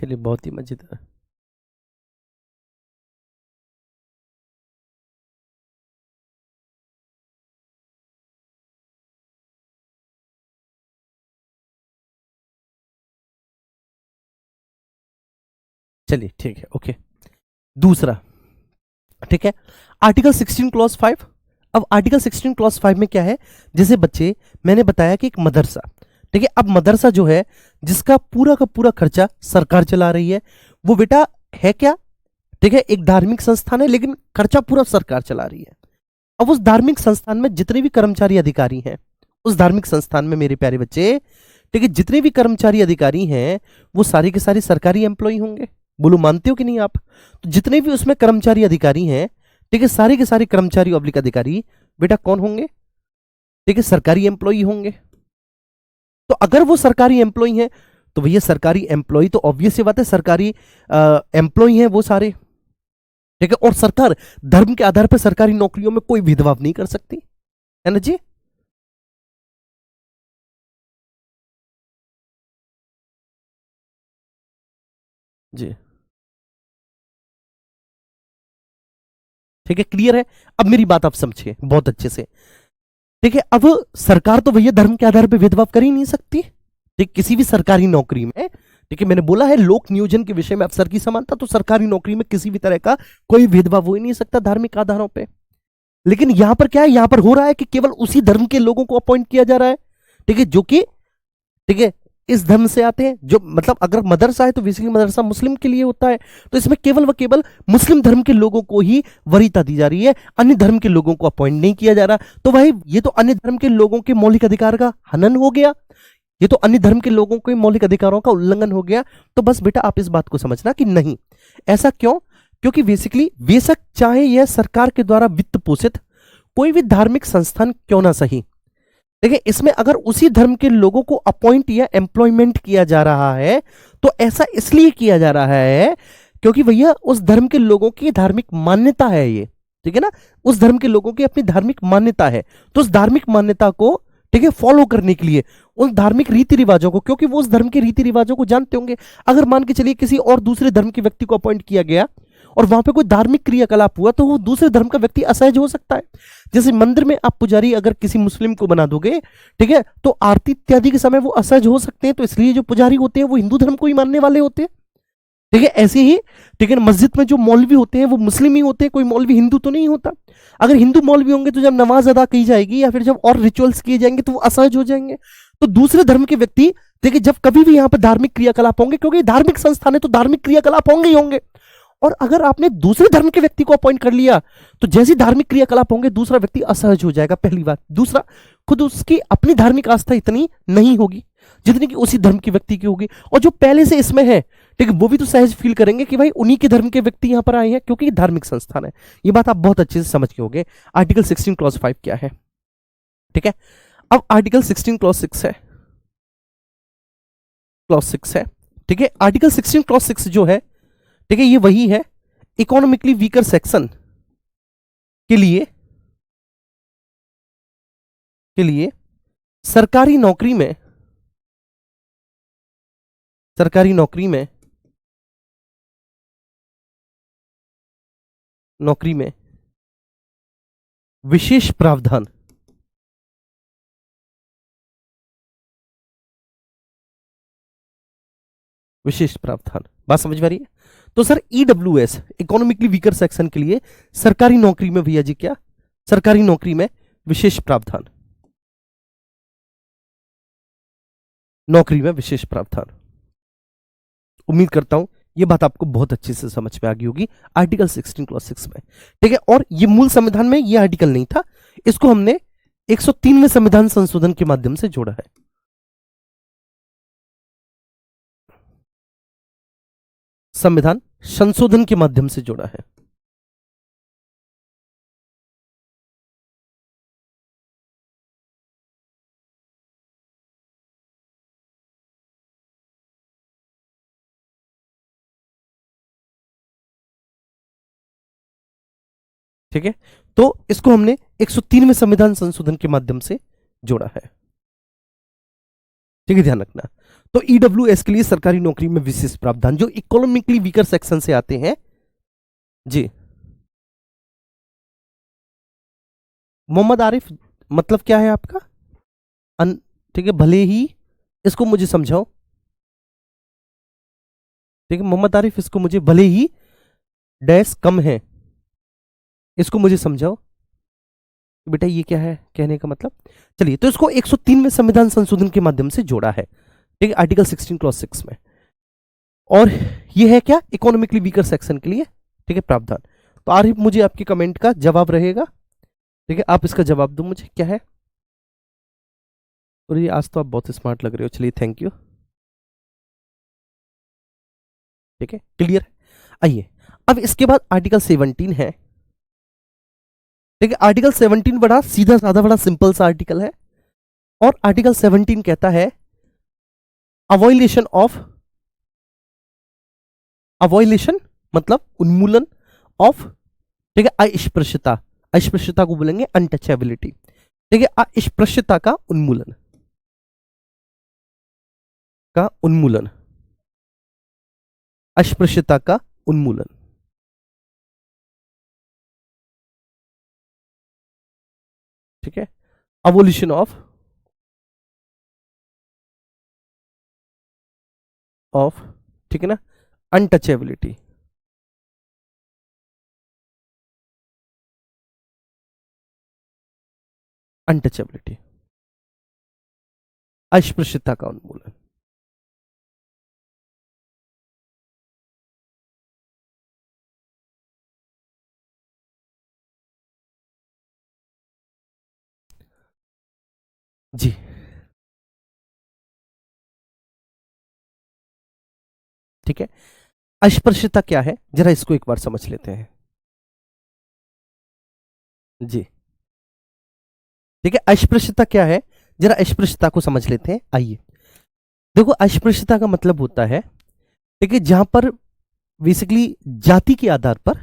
[SPEAKER 1] चलिए बहुत ही मजेदार। चलिए ठीक है, ओके। दूसरा, ठीक है, आर्टिकल 16 क्लॉज 5। अब आर्टिकल 16 क्लॉज 5 में क्या है, जैसे बच्चे, मैंने बताया कि एक मदरसा, ठीक है, अब मदरसा जो है जिसका पूरा का पूरा खर्चा सरकार चला रही है, वो बेटा है क्या, ठीक है, एक धार्मिक संस्थान है लेकिन खर्चा पूरा सरकार चला रही है। अब उस धार्मिक संस्थान में जितने भी कर्मचारी अधिकारी हैं, उस धार्मिक संस्थान में मेरे प्यारे बच्चे, ठीक है, जितने भी कर्मचारी अधिकारी हैं वो सारे के सारे सरकारी एम्प्लॉय होंगे। बोलो मानते हो कि नहीं आप? तो जितने भी उसमें कर्मचारी अधिकारी हैं, ठीक है, सारे के सारे कर्मचारी ऑब्लिक अधिकारी बेटा कौन होंगे, ठीक है, सरकारी एम्प्लॉय होंगे। तो अगर वो सरकारी एम्प्लॉय हैं तो भैया सरकारी एम्प्लॉय तो ऑब्वियस सी बात है सरकारी एम्प्लॉय हैं वो सारे, ठीक है, और सरकार धर्म के आधार पर सरकारी नौकरियों में कोई भेदभाव नहीं कर सकती, है ना जी। जी ठीक है, क्लियर है। अब मेरी बात आप समझिए बहुत अच्छे से, ठीक है। अब सरकार तो भैया धर्म के आधार पर भेदभाव कर ही नहीं सकती, ठीक, किसी भी सरकारी नौकरी में, ठीक है, मैंने बोला है लोक नियोजन के विषय में अफसर की समानता, तो सरकारी नौकरी में किसी भी तरह का कोई भेदभाव हो ही नहीं सकता धार्मिक आधारों पे। लेकिन यहां पर क्या है, यहां पर हो रहा है कि केवल उसी धर्म के लोगों को अपॉइंट किया जा रहा है, ठीक है, जो कि, ठीक है, इस धर्म से आते हैं, जो मतलब अगर मदरसा है तो बेसिकली मदरसा मुस्लिम के लिए होता है, तो इसमें केवल व केवल मुस्लिम धर्म के लोगों को ही वरीयता दी जा रही है, अन्य धर्म के लोगों को अपॉइंट नहीं किया जा रहा। तो भाई ये तो अन्य धर्म के लोगों के मौलिक अधिकार का हनन हो गया, ये तो अन्य धर्म के लोगों के मौलिक अधिकारों का उल्लंघन हो गया। तो बस बेटा आप इस बात को समझना कि नहीं, ऐसा क्यों, क्योंकि बेसिकली बेशक चाहे यह सरकार के द्वारा वित्त पोषित कोई भी धार्मिक संस्थान क्यों ना सही, देखिए इसमें अगर उसी धर्म के लोगों को अपॉइंट या एम्प्लॉयमेंट किया जा रहा है तो ऐसा इसलिए किया जा रहा है क्योंकि भैया उस धर्म के लोगों की धार्मिक मान्यता है ये, ठीक है ना, उस धर्म के लोगों की अपनी धार्मिक मान्यता है, तो उस धार्मिक मान्यता को, ठीक है, फॉलो करने के लिए उन धार्मिक रीति रिवाजों को, क्योंकि वो उस धर्म के रीति रिवाजों को जानते होंगे। अगर मान के चलिए किसी और दूसरे धर्म के व्यक्ति को अपॉइंट किया गया और वहां पे कोई धार्मिक क्रियाकलाप हुआ तो वो दूसरे धर्म का व्यक्ति असहज हो सकता है। जैसे मंदिर में आप पुजारी अगर किसी मुस्लिम को बना दोगे, ठीक है, तो आरती इत्यादि के समय वो असहज हो सकते हैं, तो इसलिए जो पुजारी होते हैं वो हिंदू धर्म को ही मानने वाले होते हैं, ठीक है। ऐसे ही, ठीक है, मस्जिद में जो मौलवी होते हैं वो मुस्लिम ही होते हैं, कोई मौलवी हिंदू तो नहीं होता। अगर हिंदू मौलवी होंगे तो जब नमाज अदा की जाएगी या फिर जब और रिचुअल्स किए जाएंगे तो वो असहज हो जाएंगे। तो दूसरे धर्म के व्यक्ति, देखिए, जब कभी भी यहां पर धार्मिक क्रियाकलाप होंगे, क्योंकि धार्मिक संस्थान है तो धार्मिक क्रियाकलाप होंगे ही होंगे, और अगर आपने दूसरे धर्म के व्यक्ति को अपॉइंट कर लिया तो जैसी धार्मिक क्रियाकलाप होंगे दूसरा व्यक्ति असहज हो जाएगा, पहली बात। दूसरा, खुद उसकी अपनी धार्मिक आस्था इतनी नहीं होगी जितनी कि उसी धर्म के व्यक्ति की होगी, और जो पहले से इसमें है, ठीक है, वो भी तो सहज फील करेंगे कि भाई उन्हीं के धर्म के व्यक्ति यहां पर आए हैं क्योंकि ये धार्मिक संस्थान है। ये बात आप बहुत अच्छे से समझ के होंगे। आर्टिकल 16 क्लॉज 5 क्या है, ठीक है। अब आर्टिकल 16 क्लॉज 6 है, क्लॉज 6 है, ठीक है। आर्टिकल 16 क्लॉज 6 जो है, ठीक है, ये वही है इकोनॉमिकली वीकर सेक्शन के लिए, सरकारी नौकरी में, सरकारी नौकरी में, नौकरी में विशेष प्रावधान, विशेष प्रावधान, बात समझ में आ रही है? तो sir EWS economically weaker section के लिए सरकारी नौकरी में भैया जी क्या, सरकारी नौकरी में विशेष प्रावधान, नौकरी में विशेष प्रावधान। उम्मीद करता हूं ये बात आपको बहुत अच्छे से समझ में आ गई होगी आर्टिकल 16 क्लॉज 6 में, ठीक है। और ये मूल संविधान में ये आर्टिकल नहीं था, इसको हमने 103वें संविधान संशोधन के माध्यम से जोड़ा है। संविधान संशोधन के माध्यम से जोड़ा है। ठीक है, तो इसको हमने 103वें संविधान संशोधन के माध्यम से जोड़ा है, ठीक है, ध्यान रखना। तो ईडब्ल्यूएस के लिए सरकारी नौकरी में विशेष प्रावधान, जो इकोनॉमिकली वीकर सेक्शन से आते हैं जी। मोहम्मद आरिफ मतलब क्या है आपका? ठीक है, भले ही इसको मुझे समझाओ। ठीक है मोहम्मद आरिफ, इसको मुझे भले ही डैश कम है, इसको मुझे समझाओ बेटा, ये क्या है कहने का मतलब। चलिए, तो इसको 103वें संविधान संशोधन के माध्यम से जोड़ा है, ठीक है, आर्टिकल 16 क्लॉज 6 में। और ये है क्या? इकोनॉमिकली वीकर सेक्शन के लिए, ठीक है, प्रावधान। तो आरिफ, मुझे आपके कमेंट का जवाब रहेगा, ठीक है, आप इसका जवाब दो मुझे, क्या है? और ये आज तो आप बहुत स्मार्ट लग रहे हो, चलिए थैंक यू। ठीक है, क्लियर है। आइए, अब इसके बाद आर्टिकल 17 है, ठीक है। आर्टिकल 17 बड़ा सीधा साधा, बड़ा सिंपल सा आर्टिकल है। और आर्टिकल 17 कहता है अवॉइलेशन ऑफ, अवॉइलेशन मतलब उन्मूलन ऑफ, ठीक है, अस्पृश्यता, अस्पृश्यता को बोलेंगे अनटचेबिलिटी, ठीक है, अस्पृश्यता का उन्मूलन, का उन्मूलन, अस्पृश्यता का उन्मूलन, ठीक है, अवोल्यूशन ऑफ, ठीक है ना, अनटचेबिलिटी, अनटचेबिलिटी, अस्पृश्यता का उन्मूलन। जी, ठीक है। अस्पृश्यता क्या है, जरा इसको एक बार समझ लेते हैं जी। ठीक है, अस्पृश्यता क्या है, जरा अस्पृश्यता को समझ लेते हैं। आइए, देखो, अस्पृश्यता का मतलब होता है, ठीक है, जहां पर बेसिकली जाति के आधार पर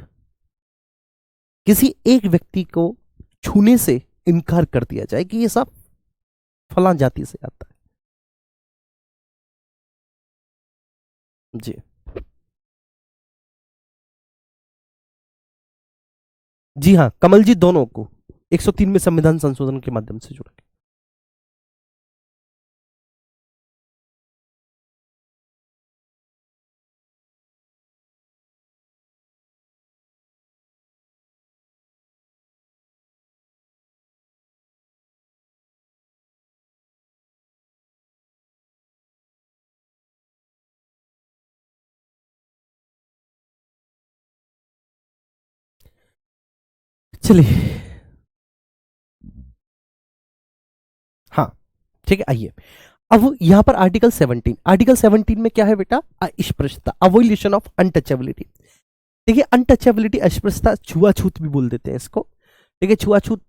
[SPEAKER 1] किसी एक व्यक्ति को छूने से इनकार कर दिया जाए कि ये सब फलां जाति से आता है जी। जी हाँ, कमल जी, दोनों को 103 में संविधान संशोधन के माध्यम से जोड़ा गया। चलिए, हाँ, ठीक है। आइए, अब यहां पर आर्टिकल 17, आर्टिकल 17 में क्या है बेटा? अस्पृश्यता, अवॉइलेशन ऑफ अनटचेबिलिटी। देखिए, अनटचेबिलिटी, अस्पृश्यता, छुआछूत भी बोल देते हैं इसको, ठीक है, छुआछूत,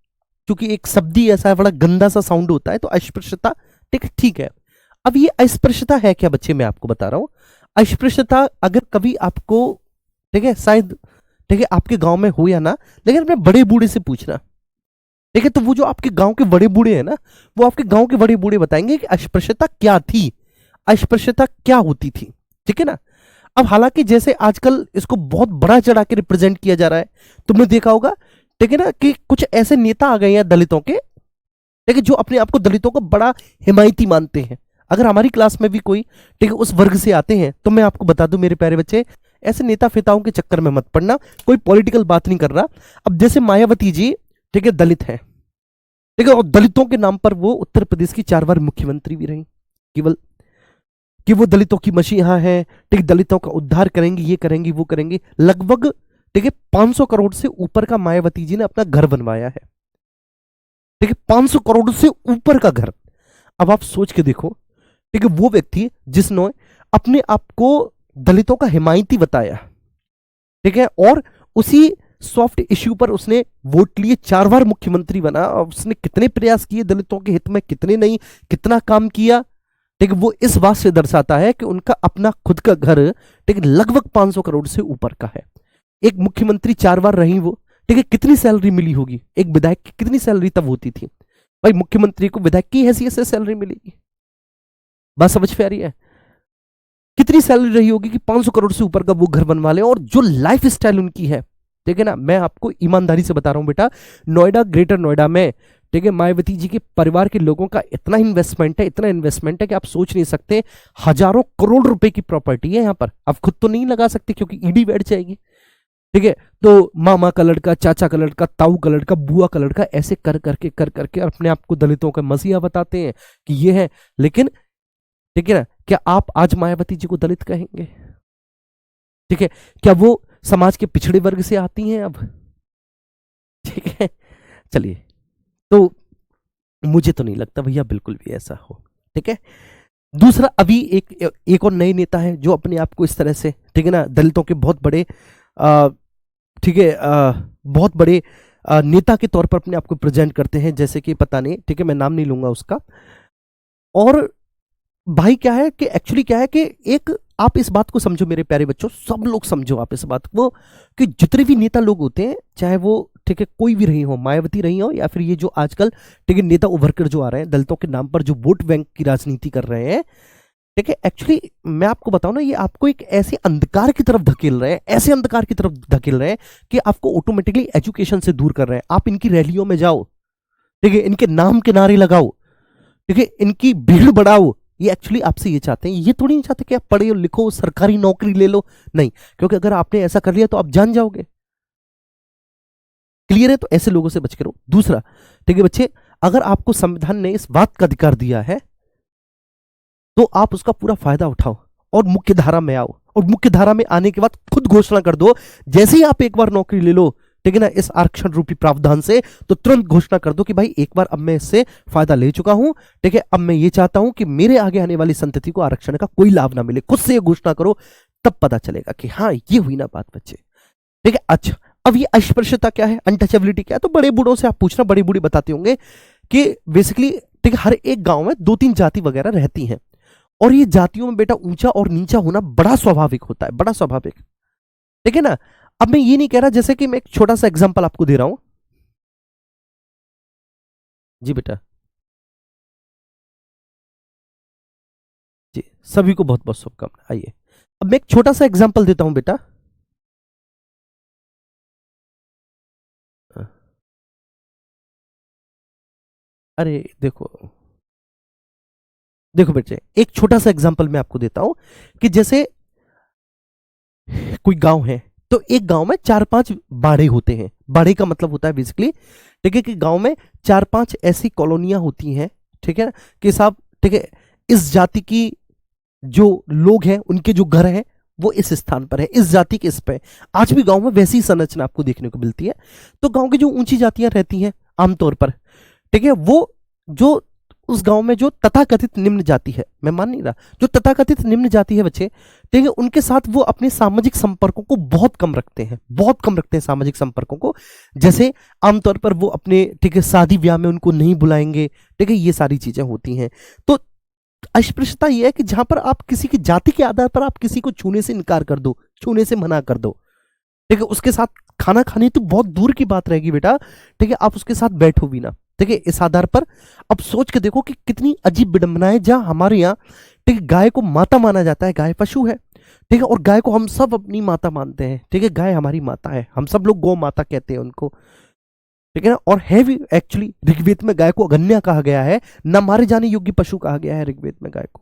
[SPEAKER 1] क्योंकि एक शब्द ही ऐसा है, बड़ा गंदा सा साउंड होता है, तो अस्पृश्यता, ठीक है, ठीक है। अब ये अस्पृश्यता है क्या बच्चे, मैं आपको बता रहा हूं। अस्पृश्यता अगर कभी आपको, ठीक है, शायद, ठीक है, आपके गांव में हो या ना, लेकिन अपने बड़े बूढ़े से पूछना, ठीक है, तो वो जो आपके गांव के बड़े बूढ़े हैं ना, वो आपके गांव के बड़े बूढ़े बताएंगे कि अस्पृश्यता क्या थी, अस्पृश्यता क्या होती थी, ठीक है ना। अब हालांकि जैसे आजकल इसको बहुत बड़ा चढ़ा के रिप्रेजेंट किया जा रहा है, तुमने देखा होगा, ठीक है ना, कि कुछ ऐसे नेता आ गए हैं दलितों के, ठीक है, जो अपने आप को दलितों को बड़ा हिमायती मानते हैं। अगर हमारी क्लास में भी कोई, ठीक है, उस वर्ग से आते हैं, तो मैं आपको बता दूं मेरे प्यारे बच्चे, ऐसे नेता फेताओं के चक्कर में मत पड़ना, कोई पॉलिटिकल बात नहीं कर रहा। अब जैसे मायावती जी, ठीक है, दलित है, ठीक है, और दलितों के नाम पर वो उत्तर प्रदेश की 4 बार मुख्यमंत्री भी रही, केवल कि वो दलितों की मसीहा है, ठीक, दलितों का उद्धार करेंगी, ये करेंगी, वो करेंगी, लगभग, ठीक है, 500 करोड़ से ऊपर का मायावती जी ने अपना घर बनवाया है, ठीक है, 500 करोड़ से ऊपर का घर। अब आप सोच के देखो, ठीक है, वो व्यक्ति जिसने अपने आप को दलितों का हिमायती बताया, ठीक है, और उसी सॉफ्ट इश्यू पर उसने वोट लिए, 4 बार मुख्यमंत्री बना, और उसने कितने प्रयास किए दलितों के हित में, कितने नहीं, कितना काम किया, ठीक है, वो इस बात से दर्शाता है कि उनका अपना खुद का घर, ठीक है, लगभग 500 करोड़ से ऊपर का है। एक मुख्यमंत्री 4 बार रही वो, ठीक है, कितनी सैलरी मिली होगी, एक विधायक की कितनी सैलरी तब होती थी भाई, मुख्यमंत्री को विधायक की हैसियत से सैलरी मिलेगी, बात समझ में आ रही है? कितनी सैलरी रही होगी कि 500 करोड़ से ऊपर का वो घर बनवा ले, और जो लाइफ स्टाइल उनकी है, ठीक है ना, मैं आपको ईमानदारी से बता रहा हूं बेटा, नोएडा, ग्रेटर नोएडा में, ठीक है, मायावती जी के परिवार के लोगों का इतना इन्वेस्टमेंट है, इतना इन्वेस्टमेंट है कि आप सोच नहीं सकते। हजारों करोड़ रुपए की प्रॉपर्टी है यहाँ पर। आप खुद तो नहीं लगा सकते क्योंकि ईडी बैठ जाएगी, ठीक है। तो मामा का लड़का, चाचा का लड़का, ताऊ का लड़का, बुआ का लड़का, ऐसे कर करके अपने आप को दलितों का मसीहा बताते हैं कि ये है। लेकिन ठीक है ना, क्या आप आज मायावती जी को दलित कहेंगे? ठीक है, क्या वो समाज के पिछड़े वर्ग से आती हैं अब? ठीक है, चलिए, तो मुझे तो नहीं लगता भैया बिल्कुल भी ऐसा हो, ठीक है। दूसरा, अभी एक और नए नेता है जो अपने आप को इस तरह से, ठीक है ना, दलितों के बहुत बड़े, ठीक है, बहुत बड़े नेता के तौर पर अपने आप को प्रेजेंट करते हैं, जैसे कि पता नहीं, ठीक है, मैं नाम नहीं लूंगा उसका। और भाई क्या है कि एक्चुअली क्या है कि एक, आप इस बात को समझो मेरे प्यारे बच्चों, सब लोग समझो आप इस बात को, कि जितने भी नेता लोग होते हैं, चाहे वो, ठीक है, कोई भी रही हो, मायावती रही हो, या फिर ये जो आजकल, ठीक है, नेता उभर कर जो आ रहे हैं दलितों के नाम पर, जो वोट बैंक की राजनीति कर रहे हैं, ठीक है, एक्चुअली मैं आपको बताऊं ना, ये आपको एक ऐसे अंधकार की तरफ धकेल रहे हैं, ऐसे अंधकार की तरफ धकेल रहे हैं कि आपको ऑटोमेटिकली एजुकेशन से दूर कर रहे हैं। आप इनकी रैलियों में जाओ, ठीक है, इनके नाम के नारे लगाओ, ठीक है, इनकी भीड़ बढ़ाओ, ये एक्चुअली आपसे ये चाहते हैं। ये थोड़ी नहीं चाहते कि आप पढ़े लिखो, सरकारी नौकरी ले लो, नहीं, क्योंकि अगर आपने ऐसा कर लिया तो आप जान जाओगे। क्लियर है? तो ऐसे लोगों से बच के रहो। दूसरा, ठीक है बच्चे, अगर आपको संविधान ने इस बात का अधिकार दिया है तो आप उसका पूरा फायदा उठाओ और मुख्य धारा में आओ, और मुख्य धारा में आने के बाद खुद घोषणा कर दो, जैसे ही आप एक बार नौकरी ले लो, ठीक है ना, इस आरक्षण रूपी प्रावधान से, तो तुरंत घोषणा कर दो कि भाई एक बार अब मैं इससे फायदा ले चुका हूं, ठीक है, अब मैं ये चाहता हूं कि मेरे आगे आने वाली संतति को आरक्षण का कोई लाभ ना मिले। खुद से ये घोषणा करो, तब पता चलेगा कि हाँ, ये हुई ना बात बच्चे, ठीक है। अच्छा, अब ये अस्पृश्यता क्या है, अनटचेबिलिटी क्या है, तो बड़े बूढ़ों से आप पूछना, बड़े बूढ़े बताते होंगे कि बेसिकली, ठीक है, हर एक गांव में 2-3 जाति वगैरह रहती हैं, और ये जातियों में बेटा ऊंचा और नीचा होना बड़ा स्वाभाविक होता है, बड़ा स्वाभाविक, ठीक है ना। अब मैं ये नहीं कह रहा, जैसे कि मैं एक छोटा सा एग्जांपल आपको दे रहा हूं। जी बेटा, जी सभी को बहुत बहुत शुभकामनाएं। आइए, अब मैं एक छोटा सा एग्जांपल देता हूं बेटा। अरे देखो, देखो बेटे, एक छोटा सा एग्जांपल मैं आपको देता हूं कि जैसे कोई गांव है, तो एक गांव में 4-5 बाड़े होते हैं। बाड़े का मतलब होता है बेसिकली, ठीक है, कि गांव में 4-5 ऐसी कॉलोनियां होती हैं, ठीक है, कि साहब, ठीक है, इस जाति की जो लोग हैं, उनके जो घर हैं वो इस स्थान पर है, इस जाति के इस पे। आज भी गांव में वैसी संरचना आपको देखने को मिलती है। तो गांव की जो ऊंची जातियां रहती हैं आमतौर पर, ठीक है, वो जो उस गांव में जो तथाकथित निम्न जाति है, मैं मान नहीं रहा, जो तथाकथित निम्न जाति है बच्चे, ठीक है, उनके साथ वो अपने सामाजिक संपर्कों को बहुत कम रखते हैं, बहुत कम रखते हैं सामाजिक संपर्कों को। जैसे आमतौर पर वो अपने, ठीक है, शादी ब्याह में उनको नहीं बुलाएंगे, ठीक है, ये सारी चीजें होती हैं। तो अस्पृश्यता ये है कि जहां पर आप किसी की जाति के आधार पर आप किसी को छूने से इनकार कर दो, छूने से मना कर दो, ठीक है, उसके साथ खाना खाने तो बहुत दूर की बात रहेगी बेटा, ठीक है, आप उसके साथ बैठो भी ना, ठीक है, इस आधार पर। अब सोच के देखो कि कितनी अजीब विडंबना है, जहां हमारे यहाँ, ठीक है, गाय को माता माना जाता है, गाय पशु है, ठीक है, और गाय को हम सब अपनी माता मानते हैं, ठीक है, गाय हमारी माता है, हम सब लोग गौ माता कहते हैं उनको, ठीक है ना। और है भी एक्चुअली, ऋग्वेद में गाय को अगन्या कहा गया है, न मारे जाने योग्य पशु कहा गया है ऋग्वेद में गाय को,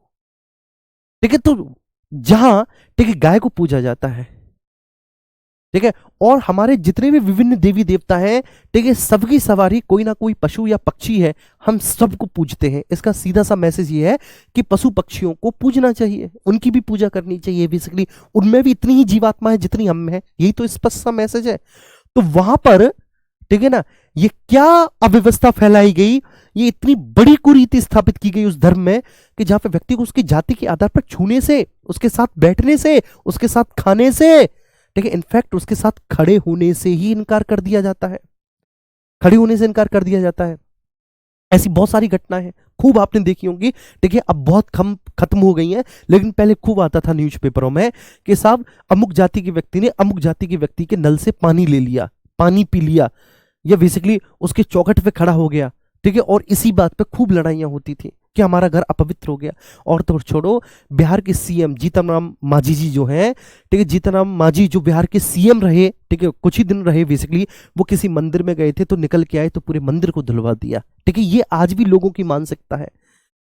[SPEAKER 1] ठीक है। तो जहां, ठीक है, गाय को पूजा जाता है, ठीक है, और हमारे जितने भी विभिन्न देवी देवता हैं, ठीक है, सबकी सवारी कोई ना कोई पशु या पक्षी है, हम सबको पूजते हैं। इसका सीधा सा मैसेज ये है कि पशु पक्षियों को पूजना चाहिए, उनकी भी पूजा करनी चाहिए। बेसिकली उनमें भी इतनी ही जीवात्मा है जितनी हम में है, यही तो स्पष्ट सा मैसेज है। तो वहां पर, ठीक है ना, ये क्या अव्यवस्था फैलाई गई, ये इतनी बड़ी कुरीति स्थापित की गई उस धर्म में, कि जहां पे व्यक्ति को उसकी जाति के आधार पर छूने से, उसके साथ बैठने से, उसके साथ खाने से, ठीक है, इनफैक्ट उसके साथ खड़े होने से ही इनकार कर दिया जाता है, खड़े होने से इनकार कर दिया जाता है। ऐसी बहुत सारी घटनाएं हैं, खूब आपने देखी होंगी, ठीक है, अब बहुत कम खत्म हो गई हैं, लेकिन पहले खूब आता था न्यूज़पेपरों में कि साहब अमुक जाति के व्यक्ति ने अमुक जाति के व्यक्ति के नल से पानी ले लिया, पानी पी लिया, या बेसिकली उसके चौखट पे खड़ा हो गया, ठीक है, और इसी बात पे खूब लड़ाइयां होती थी कि हमारा घर अपवित्र हो गया। और तो छोड़ो, बिहार के सीएम जीतन राम मांझी जी जो हैं, ठीक है, जीतन राम मांझी जो बिहार के सीएम रहे, ठीक है, कुछ ही दिन रहे बेसिकली, वो किसी मंदिर में गए थे तो निकल के आए तो पूरे मंदिर को धुलवा दिया। ठीक है, ये आज भी लोगों की मानसिकता है।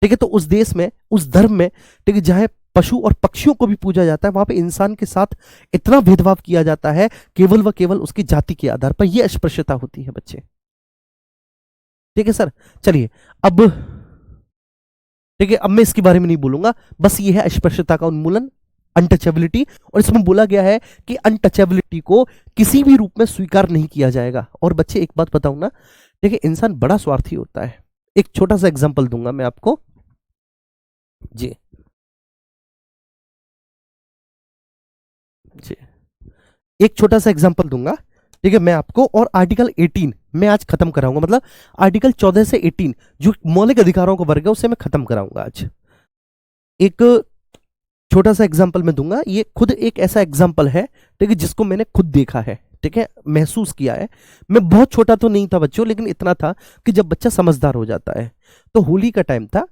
[SPEAKER 1] ठीक है, तो उस देश में, उस धर्म में, ठीक है, जहां पशु और पक्षियों को भी पूजा जाता है, वहां पे इंसान के साथ इतना भेदभाव किया जाता है केवल व केवल उसकी जाति के आधार पर। यह अस्पृश्यता होती है बच्चे। ठीक है सर, चलिए अब, ठीक है, अब मैं इसके बारे में नहीं बोलूंगा, बस ये है अस्पृश्यता का उन्मूलन, अनटचेबिलिटी। और इसमें बोला गया है कि अनटचेबिलिटी को किसी भी रूप में स्वीकार नहीं किया जाएगा। और बच्चे एक बात बताऊं ना, देखिए इंसान बड़ा स्वार्थी होता है। एक छोटा सा एग्जांपल दूंगा मैं आपको जी जी, एक छोटा सा एग्जांपल दूंगा, ठीक है, मैं आपको। और आर्टिकल 18 मैं आज खत्म कराऊंगा, मतलब आर्टिकल 14 से 18 जो मौलिक अधिकारों का वर्ग है उसे मैं खत्म कराऊंगा आज। एक छोटा सा एग्जांपल मैं दूंगा, ये खुद एक ऐसा एग्जांपल है, ठीक है, जिसको मैंने खुद देखा है, ठीक है, महसूस किया है। मैं बहुत छोटा तो नहीं था बच्चों, लेकिन इतना था कि जब बच्चा समझदार हो जाता है। तो होली का टाइम था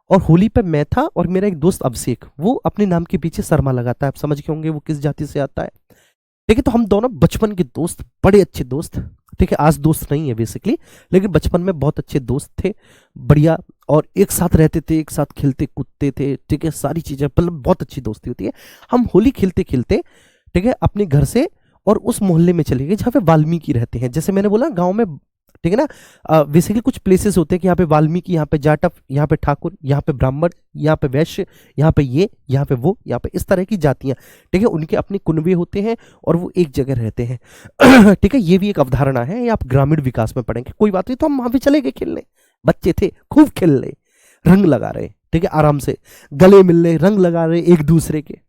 [SPEAKER 1] और होली पे मैं था और मेरा एक दोस्त अभिषेक, वो अपने नाम के पीछे शर्मा लगाता है, आप समझ के होंगे वो किस जाति से आता है। ठीक है, तो हम दोनों बचपन के दोस्त, बड़े अच्छे दोस्त, ठीक है, आज दोस्त नहीं है बेसिकली, लेकिन बचपन में बहुत अच्छे दोस्त थे, बढ़िया, और एक साथ रहते थे, एक साथ खेलते कूदते थे, ठीक है, सारी चीजें, मतलब बहुत अच्छी दोस्ती होती है। हम होली खेलते खेलते, ठीक है, अपने घर से और उस मोहल्ले में चले गए जहाँ पे वाल्मीकि रहते हैं। जैसे मैंने बोला गांव में, ठीक है ना, बेसिकली कुछ प्लेसेस होते हैं कि यहाँ पे वाल्मीकि, यहाँ पे जाटव, यहाँ पे ठाकुर, यहाँ पे ब्राह्मण, यहाँ पे वैश्य, यहाँ पे ये, यहाँ पे वो, यहाँ पे इस तरह की जातियां, ठीक है, उनके अपने कुनबे होते हैं और वो एक जगह रहते हैं। ठीक है, ये भी एक अवधारणा है, ये आप ग्रामीण विकास में पढ़ेंगे, कोई बात नहीं। तो हम वहां पे चले गए खेलने, बच्चे थे, खूब खेल रहे, रंग लगा रहे, ठीक है, आराम से गले मिल रहे, रंग लगा रहे एक दूसरे के,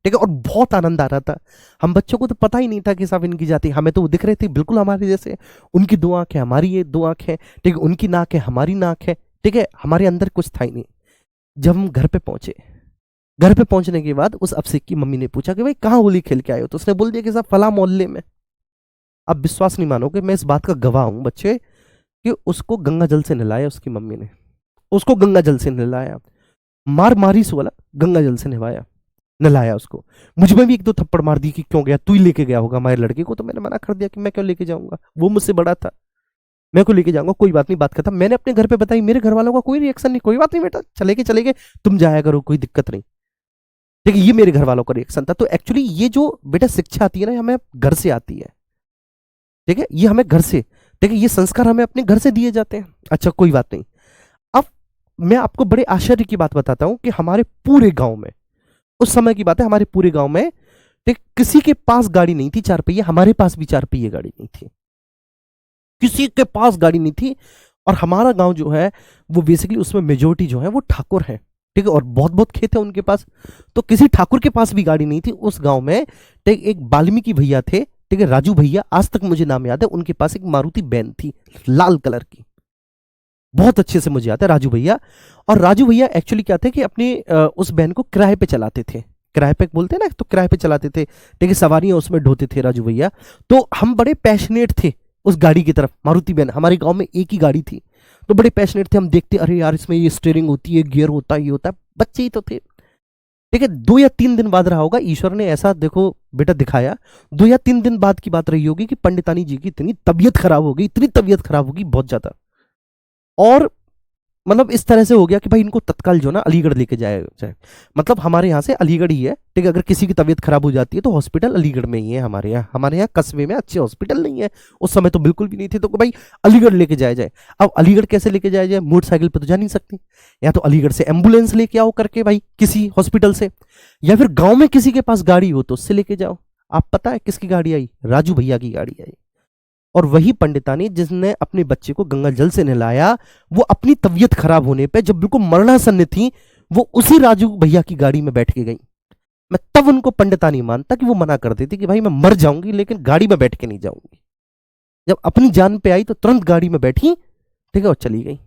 [SPEAKER 1] ठीक है, और बहुत आनंद आ रहा था। हम बच्चों को तो पता ही नहीं था कि साहब इनकी जाति, हमें तो वो दिख रहे थे बिल्कुल हमारे जैसे, उनकी दो आंखें हमारी ये दो आंखें, ठीक है, उनकी नाक है हमारी नाक है, ठीक है, हमारे अंदर कुछ था ही नहीं। जब हम घर पे पहुंचे, घर पे पहुंचने के बाद उस अभिषेक की मम्मी ने पूछा कि भाई कहाँ होली खेल के आए हो, तो उसने बोल दिया कि साहब फला मोहल्ले में। अब विश्वास नहीं मानोगे, मैं इस बात का गवाह हूं बच्चे, कि उसको गंगा जल से नहलाया उसकी मम्मी ने, उसको गंगा जल से नहलाया, मार मारी से वाला गंगा जल से नहवाया, नहलाया उसको। मुझ में भी एक दो थप्पड़ मार दी कि क्यों गया, तू ही लेके गया होगा हमारे लड़के को। तो मैंने मना कर दिया कि मैं क्यों लेके जाऊंगा, वो मुझसे बड़ा था, मैं क्यों लेके जाऊंगा, कोई बात नहीं, बात खत्म। मैंने अपने घर पे बताई, मेरे घर वालों का कोई रिएक्शन नहीं, कोई बात नहीं बेटा, चले गए, तुम जाया करो, कोई दिक्कत नहीं। ठीक है, ये मेरे घर वालों का रिएक्शन था। तो एक्चुअली ये जो बेटा शिक्षा आती है ना, हमें घर से आती है, ठीक है, ये हमें घर से, ठीक है, ये संस्कार हमें अपने घर से दिए जाते हैं। अच्छा कोई बात नहीं। अब मैं आपको बड़े आश्चर्य की बात बताता हूं कि हमारे पूरे गांव में, उस समय की बात है, हमारे पूरे गांव में किसी के पास गाड़ी नहीं थी चार पहिए, हमारे पास भी चार पहिए गाड़ी नहीं थी, किसी के पास गाड़ी नहीं थी। और हमारा गांव जो है वो बेसिकली उसमें मेजोरिटी जो है वो ठाकुर है, ठीक है, और बहुत बहुत खेत है उनके पास। तो किसी ठाकुर के पास भी गाड़ी नहीं थी उस गांव में। ठीक, एक वाल्मीकि भैया थे, ठीक है, राजू भैया, आज तक मुझे नाम याद है, उनके पास एक मारुति वैन थी लाल कलर की, बहुत अच्छे से मुझे याद है, राजू भैया। और राजू भैया एक्चुअली क्या थे कि अपनी उस वैन को किराए पे चलाते थे, किराए पे बोलते हैं ना, तो किराए पे चलाते थे, ठीक है, सवारियां उसमें ढोते थे राजू भैया। तो हम बड़े पैशनेट थे उस गाड़ी की तरफ, मारुति वैन, हमारे गांव में एक ही गाड़ी थी, तो बड़े पैशनेट थे। हम देखते, अरे यार इसमें ये स्टीयरिंग होती है, गियर होता है, ये होता है, बच्चे ही तो थे। ठीक है, 2 या 3 दिन बाद रहा होगा, ईश्वर ने ऐसा देखो बेटा दिखाया, 2 या 3 दिन बाद की बात रही होगी कि पंडितानी जी की इतनी तबीयत खराब हो गई, इतनी तबीयत खराब होगी बहुत ज्यादा, और मतलब इस तरह से हो गया कि भाई इनको तत्काल जो ना अलीगढ़ लेके जाया जाए। मतलब हमारे यहाँ से अलीगढ़ ही है, ठीक है, अगर किसी की तबीयत खराब हो जाती है तो हॉस्पिटल अलीगढ़ में ही है। हमारे यहाँ कस्बे में अच्छे हॉस्पिटल नहीं है, उस समय तो बिल्कुल भी नहीं थे, तो भाई अलीगढ़ लेके जाया जाए। अब अलीगढ़ कैसे लेके जाया जाए, मोटरसाइकिल पर तो जा नहीं सकती, या तो अलीगढ़ से एम्बुलेंस लेके आओ करके भाई किसी हॉस्पिटल से, या फिर गाँव में किसी के पास गाड़ी हो तो उससे लेके जाओ। आप पता है किसकी गाड़ी आई, राजू भैया की गाड़ी आई। और वही पंडितानी जिसने अपने बच्चे को गंगा जल से नहलाया, वो अपनी तबीयत खराब होने पे जब बिल्कुल मरणासन्न थी, वो उसी राजू भैया की गाड़ी में बैठ के गई। मैं तब उनको पंडितानी मानता कि वो मना कर देती कि भाई मैं मर जाऊंगी लेकिन गाड़ी में बैठ के नहीं जाऊंगी। जब अपनी जान पे आई तो तुरंत गाड़ी में बैठी, ठीक है, और चली गई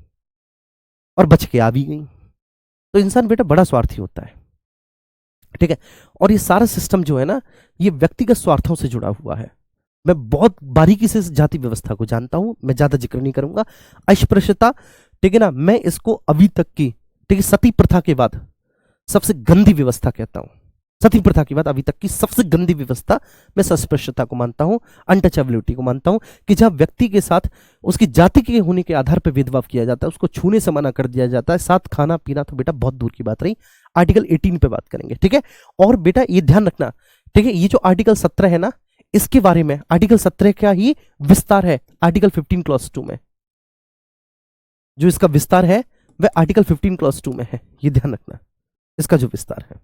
[SPEAKER 1] और बच के आ भी गई। तो इंसान बेटा बड़ा स्वार्थी होता है, ठीक है, और ये सारा सिस्टम जो है ना, ये व्यक्तिगत स्वार्थों से जुड़ा हुआ है। मैं बहुत बारीकी से जाति व्यवस्था को जानता हूं, मैं ज्यादा जिक्र नहीं करूंगा। अस्पृश्यता, ठीक है ना, मैं इसको अभी तक की, ठीक है, सती प्रथा के बाद सबसे गंदी व्यवस्था कहता हूं, सती प्रथा के बाद अभी तक की सबसे गंदी व्यवस्था मैं अस्पृश्यता को मानता हूं, अनटचेबिलिटी को मानता हूं, कि जहां व्यक्ति के साथ उसकी जाति के होने के आधार पर भेदभाव किया जाता है, उसको छूने से मना कर दिया जाता है, साथ खाना पीना तो बेटा बहुत दूर की बात रही। आर्टिकल 18 पे बात करेंगे, ठीक है। और बेटा ये ध्यान रखना, ठीक है, ये जो आर्टिकल 17 है ना, इसके बारे में आर्टिकल 17 का ही विस्तार है आर्टिकल 15 क्लॉज 2 में, जो इसका विस्तार है वह आर्टिकल 15 क्लॉज 2 में है, ये ध्यान रखना, इसका जो विस्तार है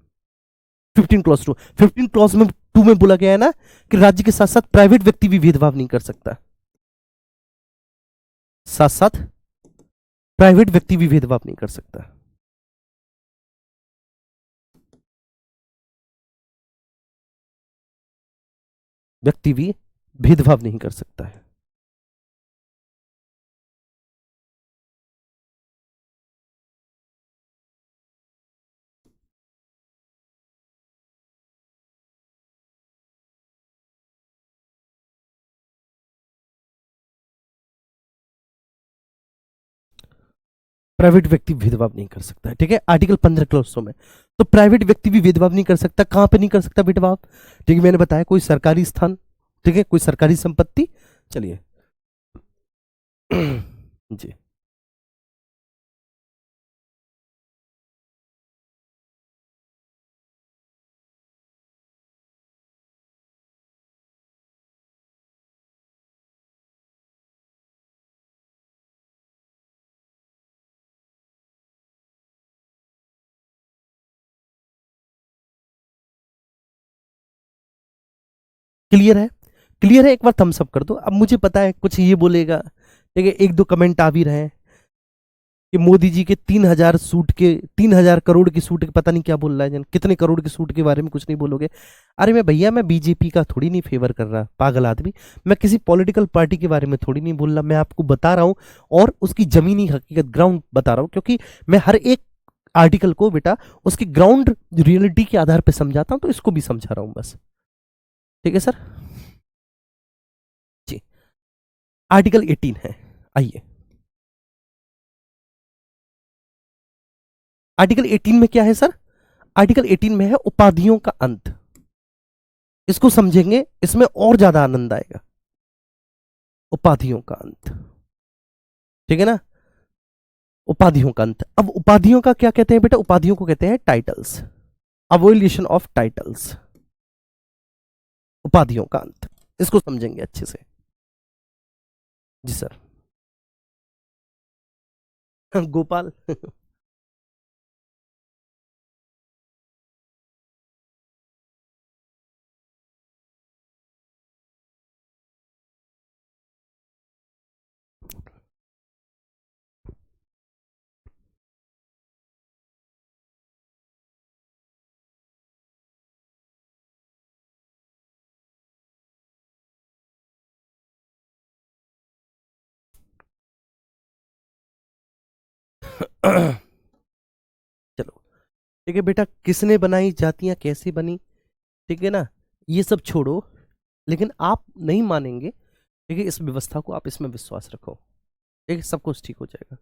[SPEAKER 1] 15 क्लॉज 2, 15 क्लॉज में 2 में बोला गया है ना कि राज्य के साथ साथ प्राइवेट व्यक्ति भी भेदभाव नहीं कर सकता, साथ साथ प्राइवेट व्यक्ति भी भेदभाव नहीं कर सकता। व्यक्ति भी भेदभाव नहीं कर सकता है। प्राइवेट व्यक्ति भेदभाव नहीं कर सकता है, ठीक है, आर्टिकल 15 क्लॉज में। तो प्राइवेट व्यक्ति भी भेदभाव नहीं कर सकता, कहां पे नहीं कर सकता भेदभाव, ठीक है, मैंने बताया कोई सरकारी स्थान, ठीक है, कोई सरकारी संपत्ति। चलिए जी, क्लियर है, क्लियर है, एक बार थम्स अप कर दो। अब मुझे पता है कुछ ये बोलेगा, ठीक है, एक दो कमेंट आ भी रहे हैं कि मोदी जी के 3,000 सूट के, 3,000 करोड़ की सूट के, पता नहीं क्या बोल रहा है जन, कितने करोड़ की सूट के बारे में कुछ नहीं बोलोगे। अरे मैं भैया, मैं बीजेपी का थोड़ी नहीं फेवर कर रहा, पागल आदमी, मैं किसी पॉलिटिकल पार्टी के बारे में थोड़ी नहीं बोल रहा, मैं आपको बता रहा हूं और उसकी जमीनी हकीकत, ग्राउंड बता रहा हूं, क्योंकि मैं हर एक आर्टिकल को बेटा उसकी ग्राउंड रियलिटी के आधार पर समझाता हूं, तो इसको भी समझा रहा हूं बस, ठीक है सर जी। आर्टिकल 18 है, आइए, आर्टिकल 18 में क्या है सर, आर्टिकल 18 में है उपाधियों का अंत, इसको समझेंगे इसमें और ज्यादा आनंद आएगा। उपाधियों का अंत, ठीक है ना, उपाधियों का अंत। अब उपाधियों का क्या कहते हैं बेटा, उपाधियों को कहते हैं टाइटल्स, अवोल्यूशन ऑफ टाइटल्स, उपाधियों का अंत, इसको समझेंगे अच्छे से जी सर। गोपाल चलो ठीक है बेटा, किसने बनाई, जातियां कैसे बनी, ठीक है ना, ये सब छोड़ो, लेकिन आप नहीं मानेंगे, ठीक है, इस व्यवस्था को आप इसमें विश्वास रखो, ठीक है, सब कुछ ठीक हो जाएगा।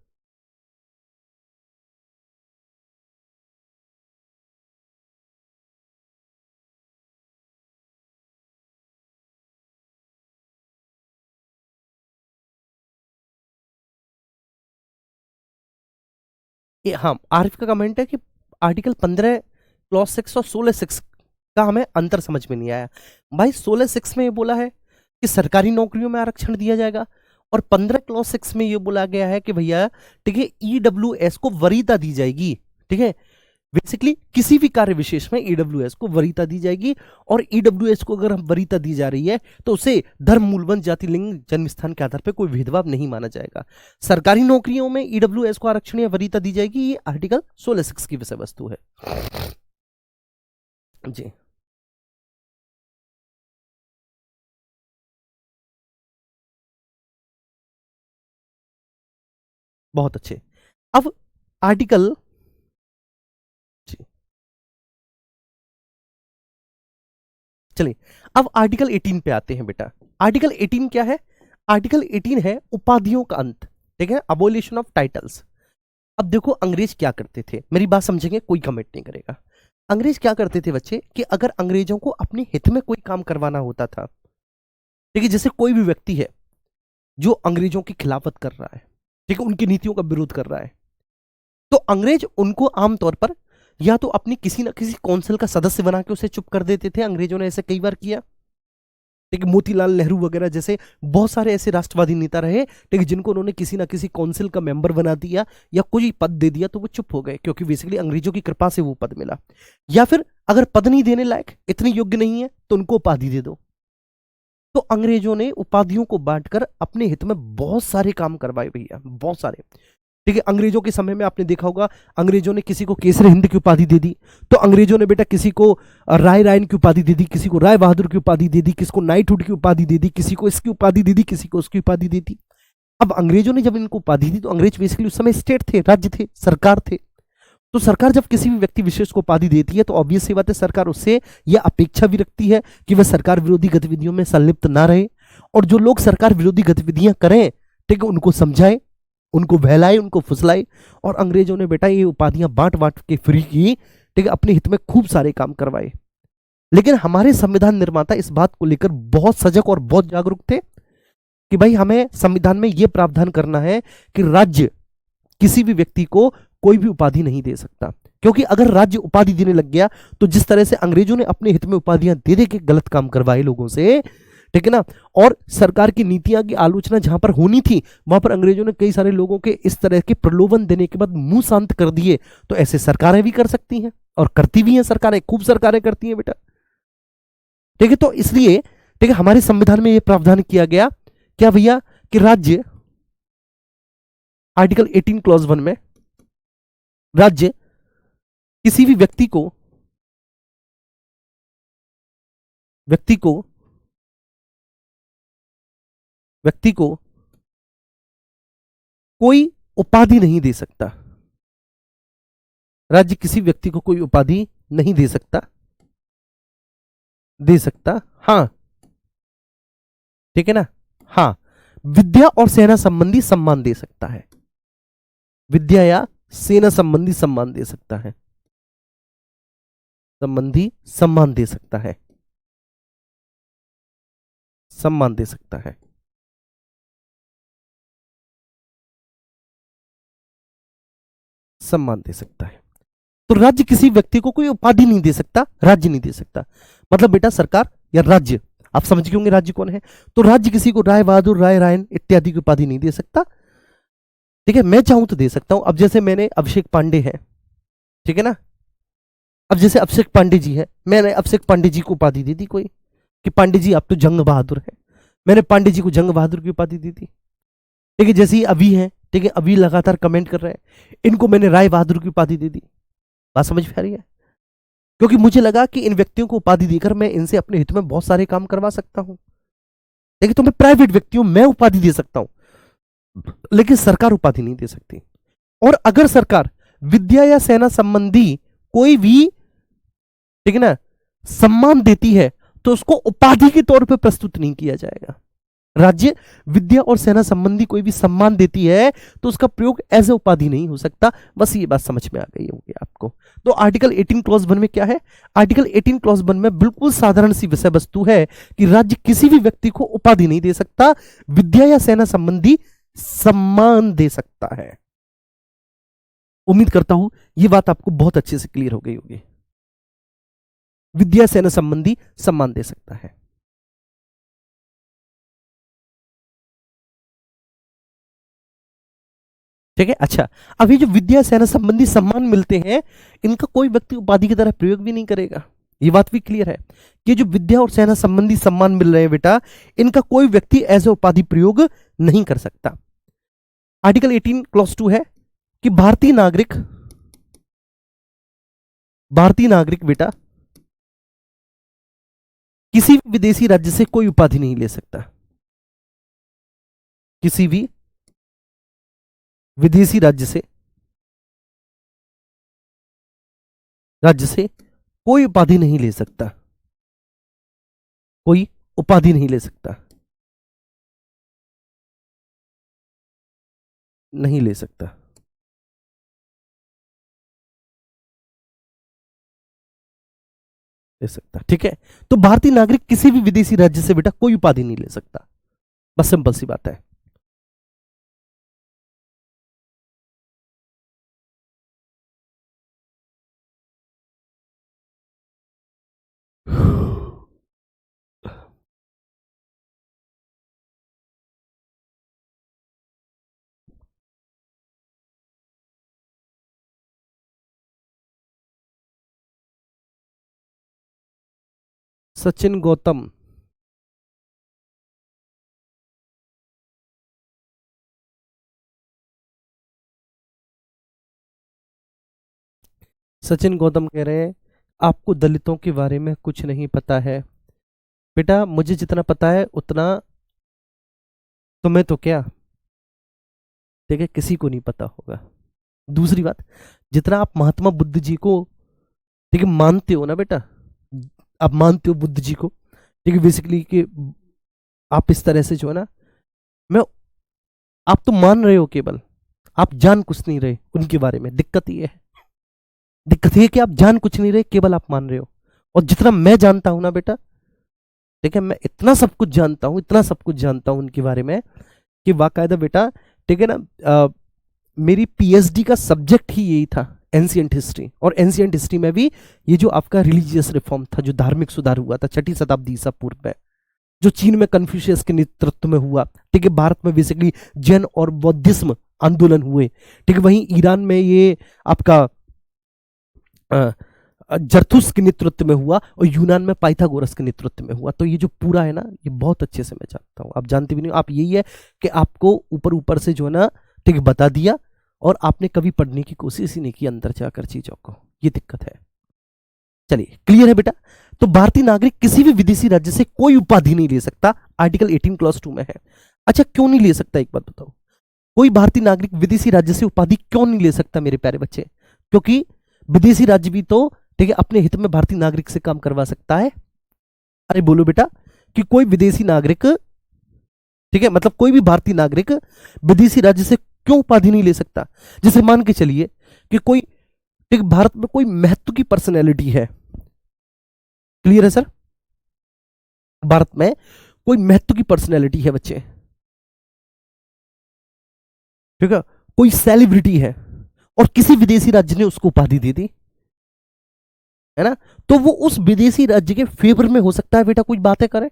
[SPEAKER 1] ये हाँ, आरिफ का कमेंट है कि आर्टिकल 15 क्लॉज 6 और 16(6) का हमें अंतर समझ में नहीं आया। भाई 16(6) में ये बोला है कि सरकारी नौकरियों में आरक्षण दिया जाएगा, और 15 क्लॉज 6 में ये बोला गया है कि भैया, ठीक है, ईडब्ल्यूएस को वरीयता दी जाएगी, ठीक है, बेसिकली किसी भी कार्य विशेष में ईडब्ल्यूएस को वरीयता दी जाएगी, और ईडब्ल्यूएस को अगर हम वरीयता दी जा रही है तो उसे धर्म, मूलवंश, जाति, लिंग, जन्म स्थान के आधार पर कोई भेदभाव नहीं माना जाएगा। सरकारी नौकरियों में ईडब्ल्यूएस को आरक्षण या वरीयता दी जाएगी, ये आर्टिकल 16(6) की विषय वस्तु है जी। बहुत अच्छे। अब आर्टिकल जी, चलिए, अब आर्टिकल 18 पे आते हैं बेटा। आर्टिकल 18 क्या है, आर्टिकल 18 है उपाधियों का अंत, ठीक है, अबोलिशन ऑफ टाइटल्स। अब देखो अंग्रेज क्या करते थे, मेरी बात समझेंगे, कोई कमेंट नहीं करेगा। अंग्रेज क्या करते थे बच्चे कि अगर अंग्रेजों को अपने हित में कोई काम करवाना होता था, ठीक है, जैसे कोई भी व्यक्ति है जो अंग्रेजों की खिलाफत कर रहा है, ठीक है, उनकी नीतियों का विरोध कर रहा है, तो अंग्रेज उनको आमतौर पर या तो अपनी किसी ना किसी काउंसिल का सदस्य बना के उसे चुप कर देते थे। अंग्रेजों ने ऐसे कई बार किया, ठीक है, मोतीलाल नेहरू वगैरह जैसे बहुत सारे ऐसे राष्ट्रवादी नेता रहे, ठीक है, जिनको उन्होंने किसी ना किसी काउंसिल का मेंबर बना दिया या कोई पद दे दिया तो वो चुप हो गए, क्योंकि बेसिकली अंग्रेजों की कृपा से वो पद मिला। या फिर अगर पद नहीं देने लायक, इतने योग्य नहीं है, तो उनको उपाधि दे दो। तो अंग्रेजों ने उपाधियों को बांटकर अपने हित में बहुत सारे काम करवाए भैया, बहुत सारे। ठीक है, अंग्रेजों के समय में आपने देखा होगा, अंग्रेजों ने किसी को केसर हिंद की उपाधि दे दी, तो अंग्रेजों ने बेटा किसी को राय रायन की उपाधि दे दी, किसी को राय बहादुर की उपाधि दे दी, किसी को नाइटहुड की उपाधि दे दी, किसी को इसकी उपाधि दे दी, किसी को उसकी उपाधि दे दी। अब अंग्रेजों ने जब इनको उपाधि दी, तो अंग्रेज बेसिकली उस समय स्टेट थे, राज्य थे, सरकार थे। तो सरकार जब किसी भी व्यक्ति विशेष को उपाधि देती है, तो ऑब्वियस सी बात है, सरकार उससे यह अपेक्षा भी रखती है कि वह सरकार विरोधी गतिविधियों में संलिप्त ना रहे, और जो लोग सरकार विरोधी गतिविधियां करें, ठीक है, उनको समझाए, उनको बहलाए, उनको फुसलाए। और अंग्रेजों ने बेटा ये उपाधियां बांट बांट के फ्री की, ठीक है, अपने हित में खूब सारे काम करवाए। लेकिन हमारे संविधान निर्माता इस बात को लेकर बहुत सजग और बहुत जागरूक थे कि भाई हमें संविधान में यह प्रावधान करना है कि राज्य किसी भी व्यक्ति को कोई भी उपाधि नहीं दे सकता, क्योंकि अगर राज्य उपाधि देने लग गया, तो जिस तरह से अंग्रेजों ने अपने हित में उपाधियां दे दे के गलत काम करवाए लोगों से, ठीक है ना, और सरकार की नीतियां की आलोचना जहां पर होनी थी, वहां पर अंग्रेजों ने कई सारे लोगों के इस तरह के प्रलोभन देने के बाद मुंह शांत कर दिए। तो ऐसे सरकारें भी कर सकती हैं, और करती भी हैं सरकारें, खूब सरकारें करती हैं बेटा, ठीक है। तो इसलिए ठीक है, हमारे संविधान में यह प्रावधान किया गया क्या भैया, कि राज्य, आर्टिकल 18 क्लॉज 1 में, राज्य किसी भी व्यक्ति को व्यक्ति को व्यक्ति को कोई उपाधि नहीं दे सकता। राज्य किसी व्यक्ति को कोई उपाधि नहीं दे सकता, हां, ठीक है ना, हां, विद्या और सेना संबंधी सम्मान दे सकता है, विद्या या सेना संबंधी सम्मान दे सकता है, संबंधी सम्मान दे सकता है, सम्मान दे सकता है, सम्मान दे सकता है। तो राज्य किसी व्यक्ति को कोई उपाधि नहीं दे सकता, राज्य नहीं दे सकता, मतलब बेटा सरकार या राज्य, आप समझ गए होंगे राज्य कौन है। तो राज्य किसी को राय बहादुर, राय रायन इत्यादि की उपाधि नहीं दे सकता, ठीक है। मैं चाहूं तो दे सकता हूं। अब जैसे मैंने अभिषेक पांडे है, ठीक है ना, अब जैसे अभिषेक पांडे जी है, मैंने अभिषेक पांडे जी को उपाधि दे दी कोई, कि पांडे जी आप तो जंग बहादुर है, मैंने पांडे जी को जंग बहादुर की उपाधि दी थी, ठीक है। जैसे ही अभी है, ठीक है, अभी लगातार कमेंट कर रहे हैं, इनको मैंने राय बहादुर की उपाधि दे दी। बात समझ में आ रही है, क्योंकि मुझे लगा कि इन व्यक्तियों को उपाधि देकर मैं इनसे अपने हित में बहुत सारे काम करवा सकता हूं। देखिए, तो मैं प्राइवेट व्यक्ति हूं, मैं उपाधि दे सकता हूं, लेकिन सरकार उपाधि नहीं दे सकती। और अगर सरकार विद्या या सेना संबंधी कोई भी, ठीक है ना, सम्मान देती है, तो उसको उपाधि के तौर पर प्रस्तुत नहीं किया जाएगा। राज्य विद्या और सेना संबंधी कोई भी सम्मान देती है, तो उसका प्रयोग एज ए उपाधि नहीं हो सकता। बस ये बात समझ में आ गई होगी आपको। तो आर्टिकल 18 क्लॉज 1 में क्या है, आर्टिकल 18 क्लॉज 1 में बिल्कुल साधारण सी विषय वस्तु है कि राज्य किसी भी व्यक्ति को उपाधि नहीं दे सकता, विद्या या सेना संबंधी सम्मान दे सकता है। उम्मीद करता हूं यह बात आपको बहुत अच्छे से क्लियर हो गई होगी। विद्या सेना संबंधी सम्मान दे सकता है। ठीक है, अच्छा, अब ये जो विद्या सेना संबंधी सम्मान मिलते हैं, इनका कोई व्यक्ति उपाधि की तरह प्रयोग भी नहीं करेगा। ये बात भी क्लियर है कि जो विद्या और सेना संबंधी सम्मान मिल रहे हैं बेटा, इनका कोई व्यक्ति एज ए उपाधि प्रयोग नहीं कर सकता। आर्टिकल 18 क्लॉज 2 है कि भारतीय नागरिक बेटा किसी भी विदेशी राज्य से कोई उपाधि नहीं ले सकता, किसी भी विदेशी राज्य से कोई उपाधि नहीं ले सकता, कोई उपाधि नहीं ले सकता, नहीं ले सकता। ले सकता, ठीक है। तो भारतीय नागरिक किसी भी विदेशी राज्य से बेटा कोई उपाधि नहीं ले सकता, बस सिंपल सी बात है। सचिन गौतम। सचिन गौतम कह रहे हैं आपको दलितों के बारे में कुछ नहीं पता है। बेटा मुझे जितना पता है उतना तुम्हें तो क्या, ठीक है, किसी को नहीं पता होगा। दूसरी बात, जितना आप महात्मा बुद्ध जी को, ठीक है, मानते हो ना बेटा, आप मानते हो बुद्ध जी को, ठीक है, बेसिकली कि आप इस तरह से जो है ना, मैं, आप तो मान रहे हो केवल, आप जान कुछ नहीं रहे उनके बारे में। दिक्कत ये है, दिक्कत ये है कि आप जान कुछ नहीं रहे, केवल आप मान रहे हो। और जितना मैं जानता हूं ना बेटा, ठीक है, मैं इतना सब कुछ जानता हूं, इतना सब कुछ जानता हूं उनके बारे में कि बाकायदा बेटा, ठीक है ना, मेरी पीएचडी का सब्जेक्ट ही यही था, एंशियंट हिस्ट्री। और एंशियंट हिस्ट्री में भी ये जो आपका रिलीजियस रिफॉर्म था, जो धार्मिक सुधार हुआ था 6ठी शताब्दी ईसा पूर्व में, जो चीन में कन्फ्यूशियस के नेतृत्व में हुआ, ठीक है, भारत में बेसिकली जैन और बौद्धिज्म आंदोलन हुए, ठीक है, वहीं ईरान में ये आपका जरथुस के नेतृत्व में हुआ, और यूनान में पाइथागोरस के नेतृत्व में हुआ। तो ये जो पूरा है ना, ये बहुत अच्छे से मैं जानता हूं, आप जानते भी नहीं हो। आप यही है कि आपको ऊपर ऊपर से जो है ना, ठीक है, बता दिया, और आपने कभी पढ़ने की कोशिश ही नहीं की अंदर जाकर चीजों को, ये दिक्कत है। चलिए क्लियर है बेटा। तो भारतीय नागरिक किसी भी विदेशी राज्य से कोई उपाधि नहीं ले सकता, आर्टिकल 18 क्लॉज 2 में है। अच्छा क्यों नहीं ले सकता, एक बात बताओ, कोई भारतीय नागरिक विदेशी राज्य से उपाधि क्यों नहीं ले सकता मेरे प्यारे बच्चे? क्योंकि विदेशी राज्य भी तो, ठीक है, अपने हित में भारतीय नागरिक से काम करवा सकता है। अरे बोलो बेटा, कि कोई विदेशी नागरिक, ठीक है, मतलब कोई भी भारतीय नागरिक विदेशी राज्य से क्यों उपाधि नहीं ले सकता? जैसे मान के चलिए कि कोई, ठीक, भारत में कोई महत्व की पर्सनैलिटी है, क्लियर है सर, भारत में कोई महत्व की पर्सनैलिटी है बच्चे, ठीक है, कोई सेलिब्रिटी है, और किसी विदेशी राज्य ने उसको उपाधि दे दी, है ना, तो वो उस विदेशी राज्य के फेवर में हो सकता है बेटा कुछ बातें करे,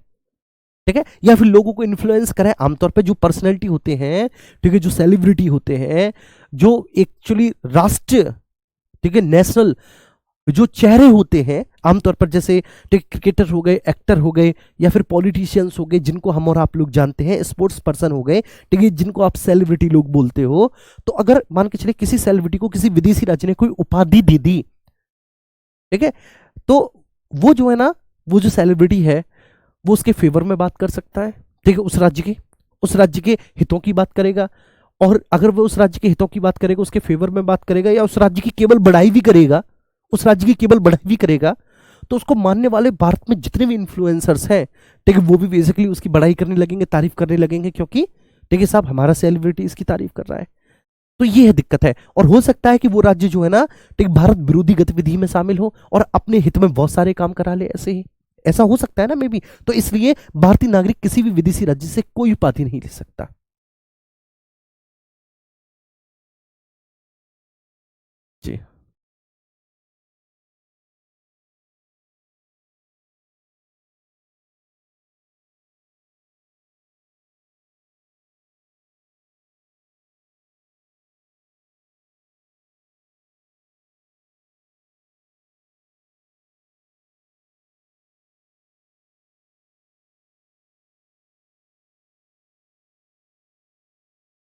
[SPEAKER 1] ठीक है, या फिर लोगों को इन्फ्लुएंस करे। आमतौर पे जो पर्सनैलिटी होते हैं, ठीक है, जो सेलिब्रिटी होते हैं, जो एक्चुअली राष्ट्र, ठीक है, नेशनल जो चेहरे होते हैं आमतौर पर, जैसे क्रिकेटर हो गए, एक्टर हो गए, या फिर पॉलिटिशियंस हो गए जिनको हम और आप लोग जानते हैं, स्पोर्ट्स पर्सन हो गए, ठीक है, जिनको आप सेलिब्रिटी लोग बोलते हो। तो अगर मान के चले किसी सेलिब्रिटी को किसी विदेशी राज्य ने कोई उपाधि दे दी, ठीक है, तो वो जो है ना, वो जो सेलिब्रिटी है वो उसके फेवर में बात कर सकता है, ठीक है, उस राज्य के हितों की बात करेगा। और अगर वो उस राज्य के हितों की बात करेगा, उसके फेवर में बात करेगा, या उस राज्य की केवल बढ़ाई भी करेगा, उस राज्य की केवल बढ़ाई भी करेगा, तो उसको मानने वाले भारत में जितने भी इन्फ्लुएंसर्स हैं, ठीक है, वो भी बेसिकली उसकी बढ़ाई करने लगेंगे, तारीफ करने लगेंगे, क्योंकि ठीक है साहब, हमारा सेलिब्रिटी इसकी तारीफ कर रहा है। तो ये है दिक्कत है। और हो सकता है कि वो राज्य जो है ना, ठीक, भारत विरोधी गतिविधि में शामिल हो और अपने हित में बहुत सारे काम करा ले, ऐसे ही ऐसा हो सकता है ना मे बी। तो इसलिए भारतीय नागरिक किसी भी विदेशी राज्य से कोई उपाधि नहीं ले सकता। जी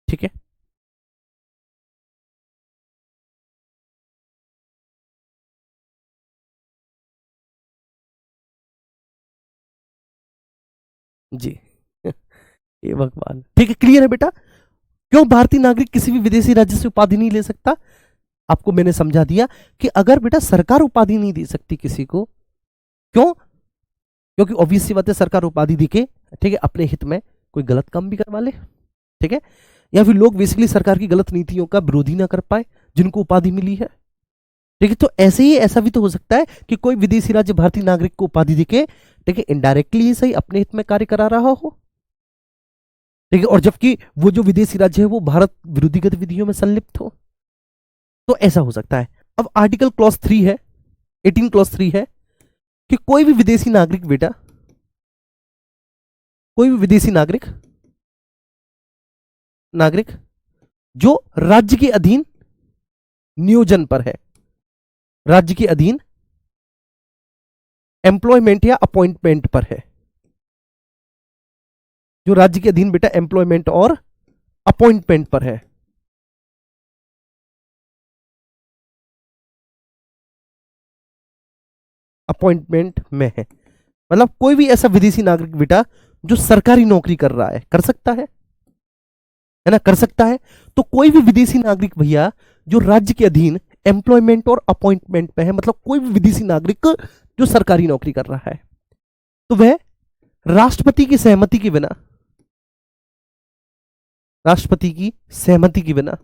[SPEAKER 1] ठीक है। जी ये भगवान, ठीक है, क्लियर है बेटा। क्यों भारतीय नागरिक किसी भी विदेशी राज्य से उपाधि नहीं ले सकता? आपको मैंने समझा दिया कि अगर बेटा सरकार उपाधि नहीं दे सकती किसी को, क्यों? क्योंकि ऑब्वियस सी बात है, सरकार उपाधि दी के, ठीक है, अपने हित में कोई गलत काम भी करवा ले, ठीक है, या फिर लोग बेसिकली सरकार की गलत नीतियों का विरोधी ना कर पाए जिनको उपाधि मिली है। ठीक है, तो ऐसे ही ऐसा भी तो हो सकता है कि कोई विदेशी राज्य भारतीय नागरिक को उपाधि देके, ठीक है, इनडायरेक्टली ही सही अपने हित में कार्य करा रहा हो, ठीक है, और जबकि वो जो विदेशी राज्य है वो भारत विरोधी गतिविधियों में संलिप्त हो, तो ऐसा हो सकता है। अब आर्टिकल क्लॉज 3 है, 18 क्लॉज 3 है कि कोई भी विदेशी नागरिक बेटा, कोई भी विदेशी नागरिक नागरिक जो राज्य के अधीन नियोजन पर है, राज्य के अधीन एम्प्लॉयमेंट या अपॉइंटमेंट पर है, जो राज्य के अधीन बेटा एम्प्लॉयमेंट और अपॉइंटमेंट पर है, अपॉइंटमेंट में है, मतलब कोई भी ऐसा विदेशी नागरिक बेटा जो सरकारी नौकरी कर रहा है, कर सकता है ना, कर सकता है। तो कोई भी विदेशी नागरिक भैया जो राज्य के अधीन एम्प्लॉयमेंट और अपॉइंटमेंट पे है, मतलब कोई भी विदेशी नागरिक जो सरकारी नौकरी कर रहा है, तो वह राष्ट्रपति की सहमति के बिना, राष्ट्रपति की सहमति के बिना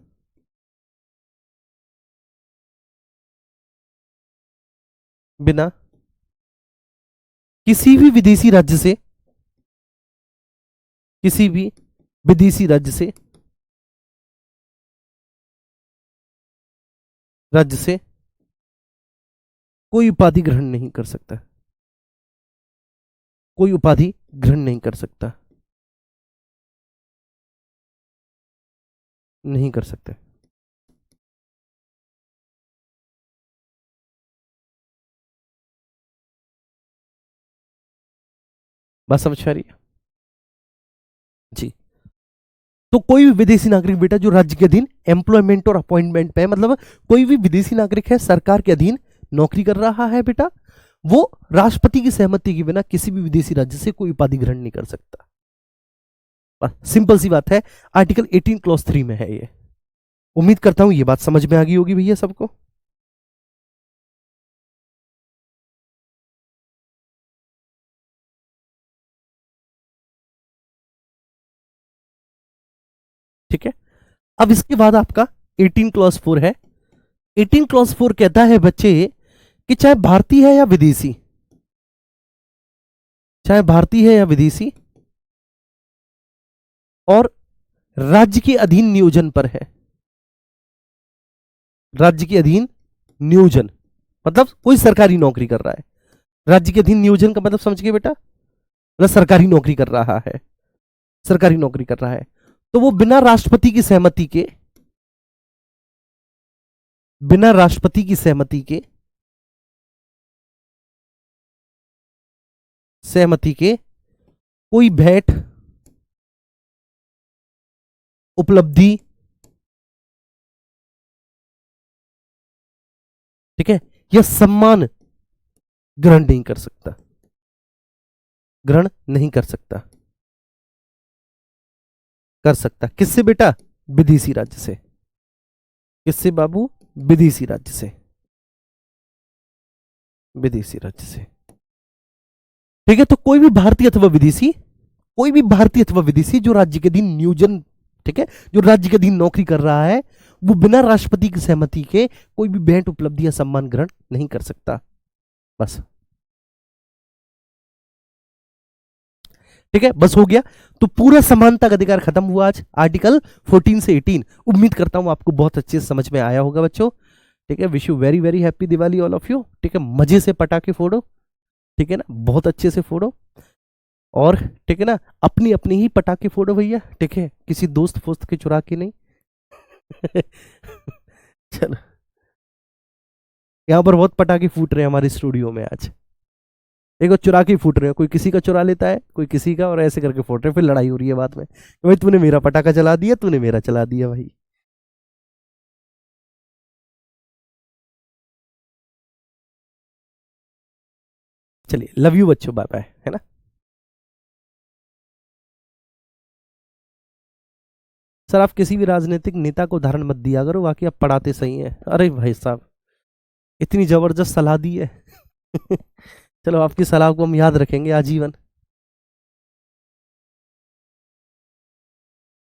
[SPEAKER 1] बिना किसी भी विदेशी राज्य से, किसी भी विदेशी राज्य से कोई उपाधि ग्रहण नहीं कर सकता, कोई उपाधि ग्रहण नहीं कर सकता, नहीं कर सकते। बात समझ आ रही है जी? तो कोई भी विदेशी नागरिक बेटा जो राज्य के अधीन एम्प्लॉयमेंट और अपॉइंटमेंट पे है, मतलब कोई भी विदेशी नागरिक है सरकार के अधीन नौकरी कर रहा है बेटा, वो राष्ट्रपति की सहमति के बिना किसी भी विदेशी राज्य से कोई उपाधि ग्रहण नहीं कर सकता। बस सिंपल सी बात है, आर्टिकल 18 क्लॉज 3 में है ये। उम्मीद करता हूं ये बात समझ में आ गई होगी भैया सबको। ठीक है, अब इसके बाद आपका 18 क्लॉज 4 है। 18 क्लॉज 4 कहता है बच्चे कि चाहे भारतीय है या विदेशी, चाहे भारतीय है या विदेशी और राज्य के अधीन नियोजन पर है, राज्य के अधीन नियोजन मतलब कोई सरकारी नौकरी कर रहा है, राज्य के अधीन नियोजन का मतलब समझ गए बेटा, मतलब सरकारी नौकरी कर रहा है, सरकारी नौकरी कर रहा है, तो वो बिना राष्ट्रपति की सहमति के, बिना राष्ट्रपति की सहमति के, सहमति के कोई भेंट, उपलब्धि, ठीक है, या सम्मान ग्रहण नहीं कर सकता, ग्रहण नहीं कर सकता, कर सकता किससे बेटा? विदेशी राज्य से। किससे बाबू? विदेशी राज्य से, विदेशी राज्य से। ठीक है, तो कोई भी भारतीय अथवा विदेशी, कोई भी भारतीय अथवा विदेशी जो राज्य के अधीन नियोजन, ठीक है, जो राज्य के अधीन नौकरी कर रहा है, वो बिना राष्ट्रपति की सहमति के कोई भी भेंट, उपलब्धि या सम्मान ग्रहण नहीं कर सकता। बस ठीक है, बस हो गया। तो पूरा समानता का अधिकार खत्म हुआ आज आर्टिकल 14 से 18। उम्मीद करता हूं आपको बहुत अच्छे से समझ में आया होगा बच्चों। ठीक है, wish you very very happy Diwali all of you. ठीक है, मजे से पटाखे फोड़ो, ठीक है ना, बहुत अच्छे से फोड़ो, और ठीक है ना, अपनी अपनी ही पटाखे फोड़ो भैया, ठीक है, किसी दोस्त फोस्त के चुरा के नहीं। चलो, यहाँ पर बहुत पटाखे फूट रहे हैं हमारे स्टूडियो में आज। देखो, चुरा के फूट रहे हैं, कोई किसी का चुरा लेता है, कोई किसी का, और ऐसे करके फूट रहे हैं, फिर लड़ाई हो रही है बाद में, भाई तूने मेरा पटाखा चला दिया, तूने मेरा चला दिया भाई। चलिए, लव यू बच्चों, बाय बाय, है ना। सर आप किसी भी राजनीतिक नेता को उदाहरण मत दिया करो, बाकी आप पढ़ाते सही हैं। अरे भाई साहब, इतनी जबरदस्त सलाह दी है। चलो, आपकी सलाह को हम याद रखेंगे आजीवन।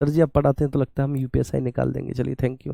[SPEAKER 1] सर जी आप पढ़ाते हैं तो लगता है हम यूपीएसआई निकाल देंगे। चलिए, थैंक यू।